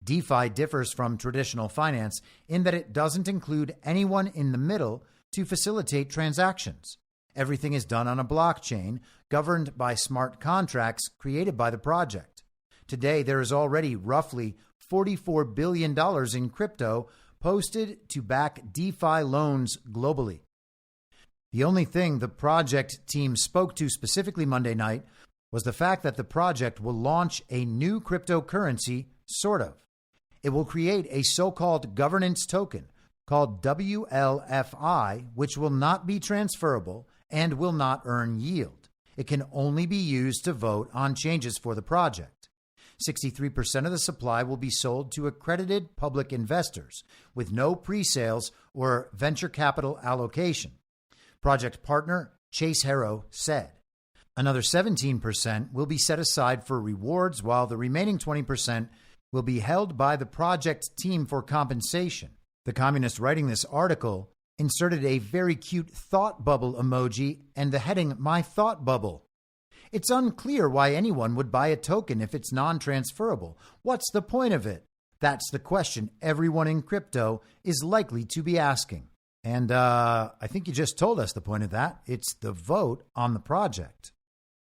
S5: DeFi differs from traditional finance in that it doesn't include anyone in the middle to facilitate transactions. Everything is done on a blockchain governed by smart contracts created by the project. Today, there is already roughly $44 billion in crypto posted to back DeFi loans globally. The only thing the project team spoke to specifically Monday night was the fact that the project will launch a new cryptocurrency, sort of. It will create a so-called governance token called WLFI, which will not be transferable and will not earn yield. It can only be used to vote on changes for the project. 63% of the supply will be sold to accredited public investors with no pre-sales or venture capital allocation. Project partner Chase Harrow said. Another 17% will be set aside for rewards, while the remaining 20% will be held by the project team for compensation. The communist writing this article inserted a very cute thought bubble emoji and the heading, "My Thought Bubble." It's unclear why anyone would buy a token if it's non-transferable. What's the point of it? That's the question everyone in crypto is likely to be asking. And I think you just told us the point of that. It's the vote on the project.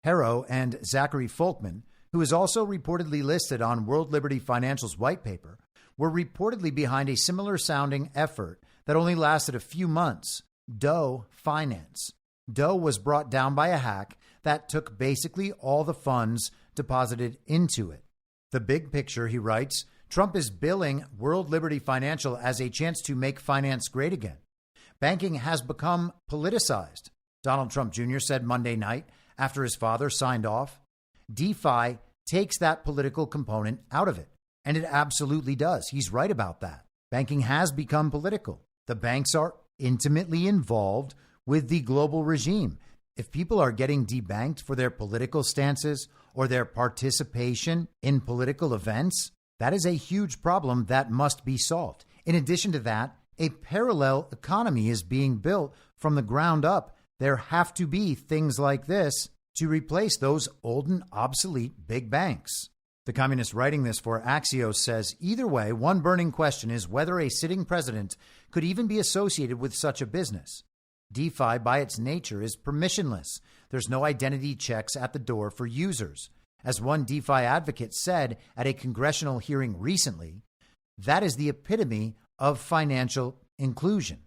S5: Harrow and Zachary Folkman, who is also reportedly listed on World Liberty Financial's white paper, were reportedly behind a similar sounding effort that only lasted a few months, Doe Finance. Doe was brought down by a hack that took basically all the funds deposited into it. The big picture, he writes, Trump is billing World Liberty Financial as a chance to make finance great again. Banking has become politicized, Donald Trump Jr. said Monday night after his father signed off. DeFi takes that political component out of it, and it absolutely does. He's right about that. Banking has become political. The banks are intimately involved with the global regime. If people are getting debanked for their political stances or their participation in political events, that is a huge problem that must be solved. In addition to that, a parallel economy is being built from the ground up. There have to be things like this to replace those old and obsolete big banks. The communist writing this for Axios says, either way, one burning question is whether a sitting president could even be associated with such a business. DeFi, by its nature, is permissionless. There's no identity checks at the door for users. As one DeFi advocate said at a congressional hearing recently, that is the epitome of financial inclusion.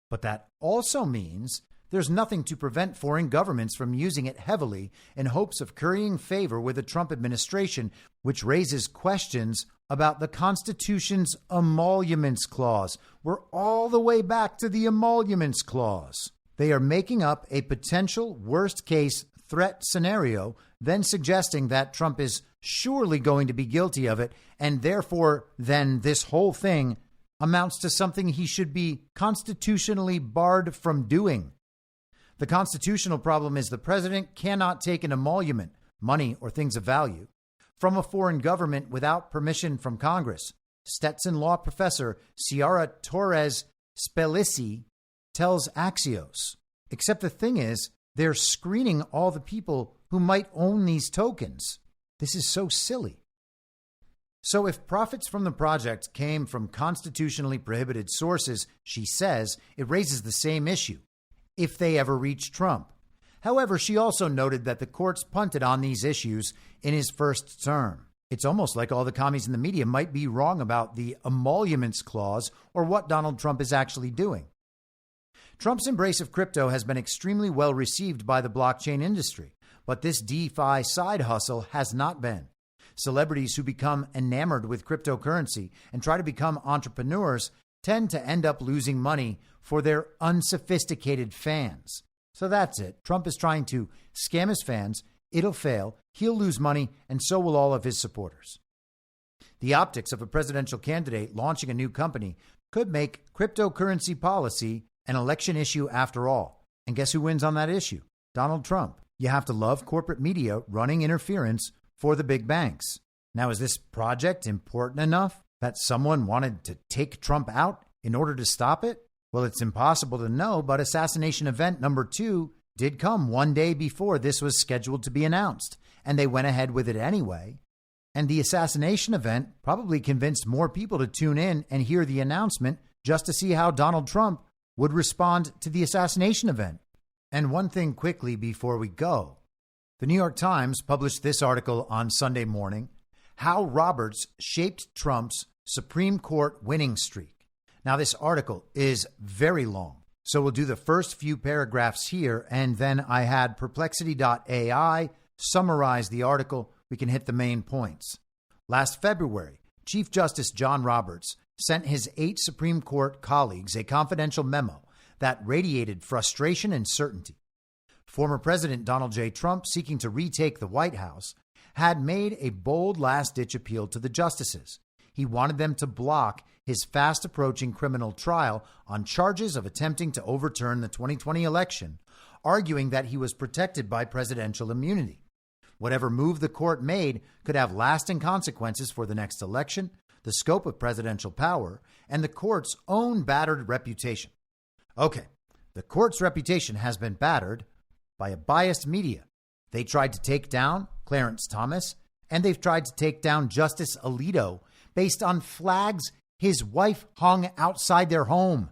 S5: But that also means there's nothing to prevent foreign governments from using it heavily in hopes of currying favor with the Trump administration, which raises questions about the Constitution's emoluments clause. We're all the way back to the emoluments clause. They are making up a potential worst-case threat scenario, then suggesting that Trump is surely going to be guilty of it, and therefore then this whole thing amounts to something he should be constitutionally barred from doing. The constitutional problem is the president cannot take an emolument, money or things of value, from a foreign government without permission from Congress. Stetson law professor Ciara Torres Spelisi tells Axios. Except the thing is, they're screening all the people who might own these tokens. This is so silly. So if profits from the project came from constitutionally prohibited sources, she says, it raises the same issue, if they ever reach Trump. However, she also noted that the courts punted on these issues in his first term. It's almost like all the commies in the media might be wrong about the emoluments clause or what Donald Trump is actually doing. Trump's embrace of crypto has been extremely well received by the blockchain industry, but this DeFi side hustle has not been. Celebrities who become enamored with cryptocurrency and try to become entrepreneurs tend to end up losing money for their unsophisticated fans. So that's it. Trump is trying to scam his fans. It'll fail. He'll lose money, and so will all of his supporters. The optics of a presidential candidate launching a new company could make cryptocurrency policy an election issue after all. And guess who wins on that issue? Donald Trump. You have to love corporate media running interference for the big banks. Now, is this project important enough that someone wanted to take Trump out in order to stop it? Well, it's impossible to know, but Assassination Event number 2 did come one day before this was scheduled to be announced, and they went ahead with it anyway. And the Assassination Event probably convinced more people to tune in and hear the announcement just to see how Donald Trump would respond to the Assassination Event. And one thing quickly before we go. The New York Times published this article on Sunday morning, How Roberts Shaped Trump's Supreme Court Winning Streak. Now, this article is very long, so we'll do the first few paragraphs here, and then I had Perplexity.ai summarize the article. We can hit the main points. Last February, Chief Justice John Roberts sent his 8 Supreme Court colleagues a confidential memo that radiated frustration and certainty. Former President Donald J. Trump, seeking to retake the White House, had made a bold last-ditch appeal to the justices. He wanted them to block his fast-approaching criminal trial on charges of attempting to overturn the 2020 election, arguing that he was protected by presidential immunity. Whatever move the court made could have lasting consequences for the next election, the scope of presidential power, and the court's own battered reputation. Okay, the court's reputation has been battered by a biased media. They tried to take down Clarence Thomas, and they've tried to take down Justice Alito based on flags his wife hung outside their home.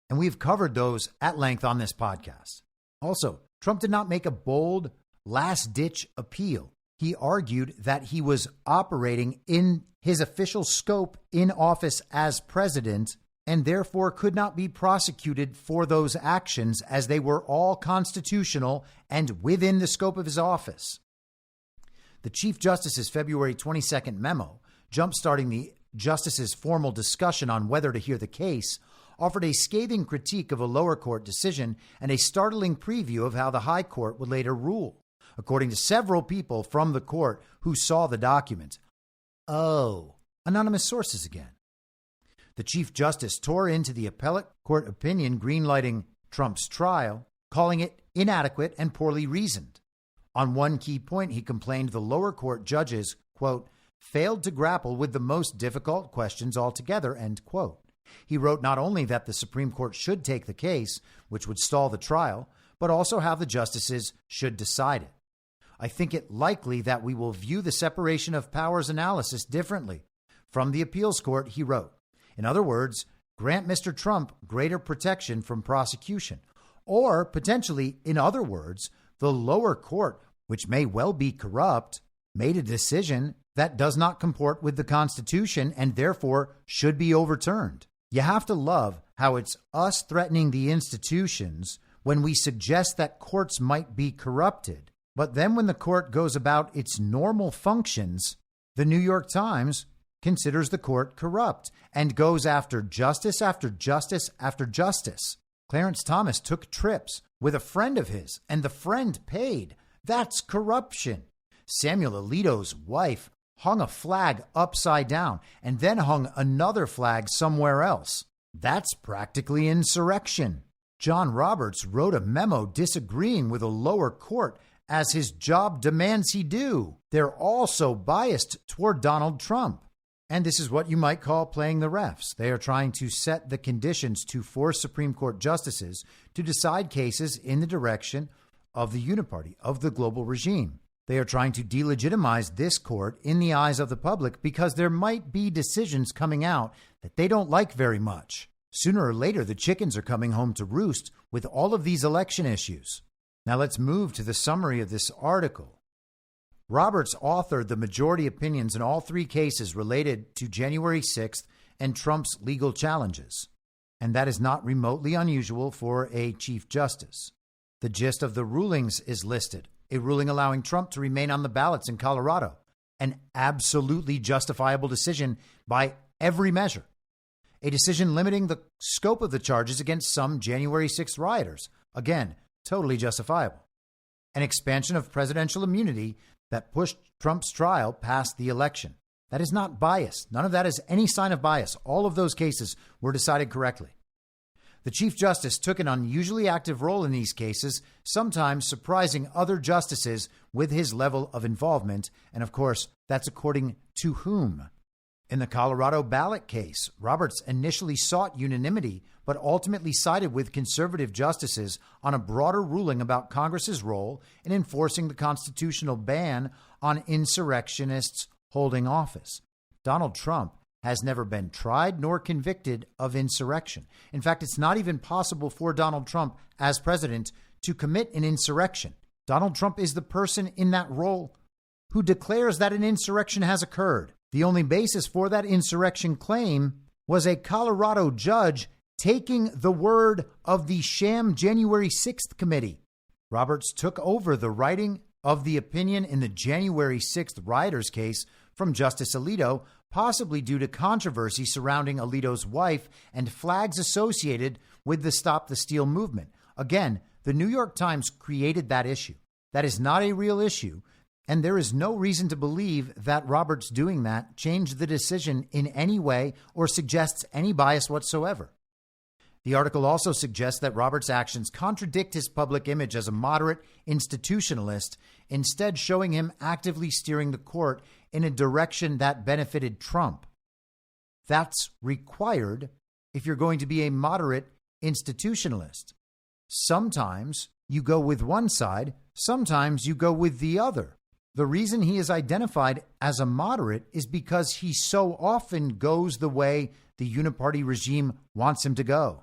S5: And we've covered those at length on this podcast. Also, Trump did not make a bold, last-ditch appeal. He argued that he was operating in his official scope in office as president and therefore could not be prosecuted for those actions as they were all constitutional and within the scope of his office. The Chief Justice's February 22nd memo, jumpstarting the justice's formal discussion on whether to hear the case, offered a scathing critique of a lower court decision and a startling preview of how the high court would later rule, according to several people from the court who saw the document. Oh, anonymous sources again. The Chief Justice tore into the appellate court opinion greenlighting Trump's trial, calling it inadequate and poorly reasoned. On one key point, he complained the lower court judges, quote, failed to grapple with the most difficult questions altogether, end quote. He wrote not only that the Supreme Court should take the case, which would stall the trial, but also how the justices should decide it. I think it likely that we will view the separation of powers analysis differently. From the appeals court, he wrote, in other words, grant Mr. Trump greater protection from prosecution. Or potentially, in other words, the lower court, which may well be corrupt, made a decision that does not comport with the Constitution and therefore should be overturned. You have to love how it's us threatening the institutions when we suggest that courts might be corrupted. But then when the court goes about its normal functions, the New York Times considers the court corrupt and goes after justice after justice after justice. Clarence Thomas took trips with a friend of his, and the friend paid. That's corruption. Samuel Alito's wife hung a flag upside down and then hung another flag somewhere else. That's practically insurrection. John Roberts wrote a memo disagreeing with a lower court as his job demands he do. They're also biased toward Donald Trump. And this is what you might call playing the refs. They are trying to set the conditions to force Supreme Court justices to decide cases in the direction of the uniparty, of the global regime. They are trying to delegitimize this court in the eyes of the public because there might be decisions coming out that they don't like very much. Sooner or later, the chickens are coming home to roost with all of these election issues. Now let's move to the summary of this article. Roberts authored the majority opinions in all three cases related to January 6th and Trump's legal challenges, and that is not remotely unusual for a Chief Justice. The gist of the rulings is listed. A ruling allowing Trump to remain on the ballots in Colorado, an absolutely justifiable decision by every measure. A decision limiting the scope of the charges against some January 6th rioters, again, totally justifiable. An expansion of presidential immunity that pushed Trump's trial past the election. That is not bias. None of that is any sign of bias. All of those cases were decided correctly. The Chief Justice took an unusually active role in these cases, sometimes surprising other justices with his level of involvement. And of course, that's according to whom? In the Colorado ballot case, Roberts initially sought unanimity, but ultimately sided with conservative justices on a broader ruling about Congress's role in enforcing the constitutional ban on insurrectionists holding office. Donald Trump has never been tried nor convicted of insurrection. In fact, it's not even possible for Donald Trump as president to commit an insurrection. Donald Trump is the person in that role who declares that an insurrection has occurred. The only basis for that insurrection claim was a Colorado judge taking the word of the sham January 6th committee. Roberts took over the writing of the opinion in the January 6th rioters case from Justice Alito, possibly due to controversy surrounding Alito's wife and flags associated with the Stop the Steal movement. Again, the New York Times created that issue. That is not a real issue, and there is no reason to believe that Roberts doing that changed the decision in any way or suggests any bias whatsoever. The article also suggests that Roberts' actions contradict his public image as a moderate institutionalist, instead showing him actively steering the court in a direction that benefited Trump. That's required if you're going to be a moderate institutionalist. Sometimes you go with one side, sometimes you go with the other. The reason he is identified as a moderate is because he so often goes the way the uniparty regime wants him to go.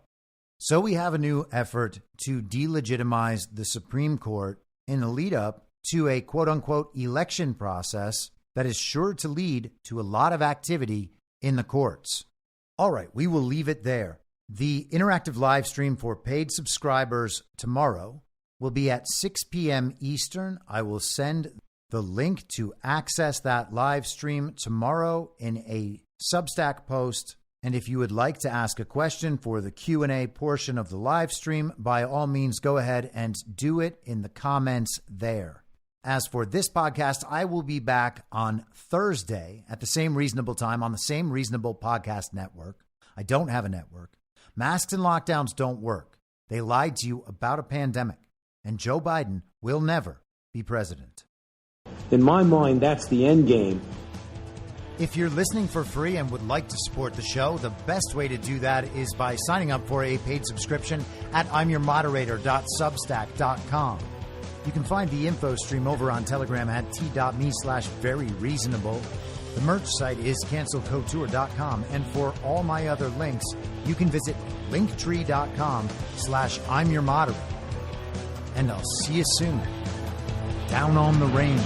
S5: So we have a new effort to delegitimize the Supreme Court in the lead up to a quote-unquote election process that is sure to lead to a lot of activity in the courts. All right, we will leave it there. The interactive live stream for paid subscribers tomorrow will be at 6 p.m. Eastern. I will send the link to access that live stream tomorrow in a Substack post. And if you would like to ask a question for the Q&A portion of the live stream, by all means, go ahead and do it in the comments there. As for this podcast, I will be back on Thursday at the same reasonable time on the same reasonable podcast network. I don't have a network. Masks and lockdowns don't work. They lied to you about a pandemic, and Joe Biden will never be president.
S9: In my mind, that's the end game.
S5: If you're listening for free and would like to support the show, the best way to do that is by signing up for a paid subscription at imyourmoderator.substack.com. You can find the info stream over on Telegram at t.me/veryreasonable. The merch site is cancelcouture.com. And for all my other links, you can visit linktree.com/imyourmoderator. And I'll see you soon. Down on the range.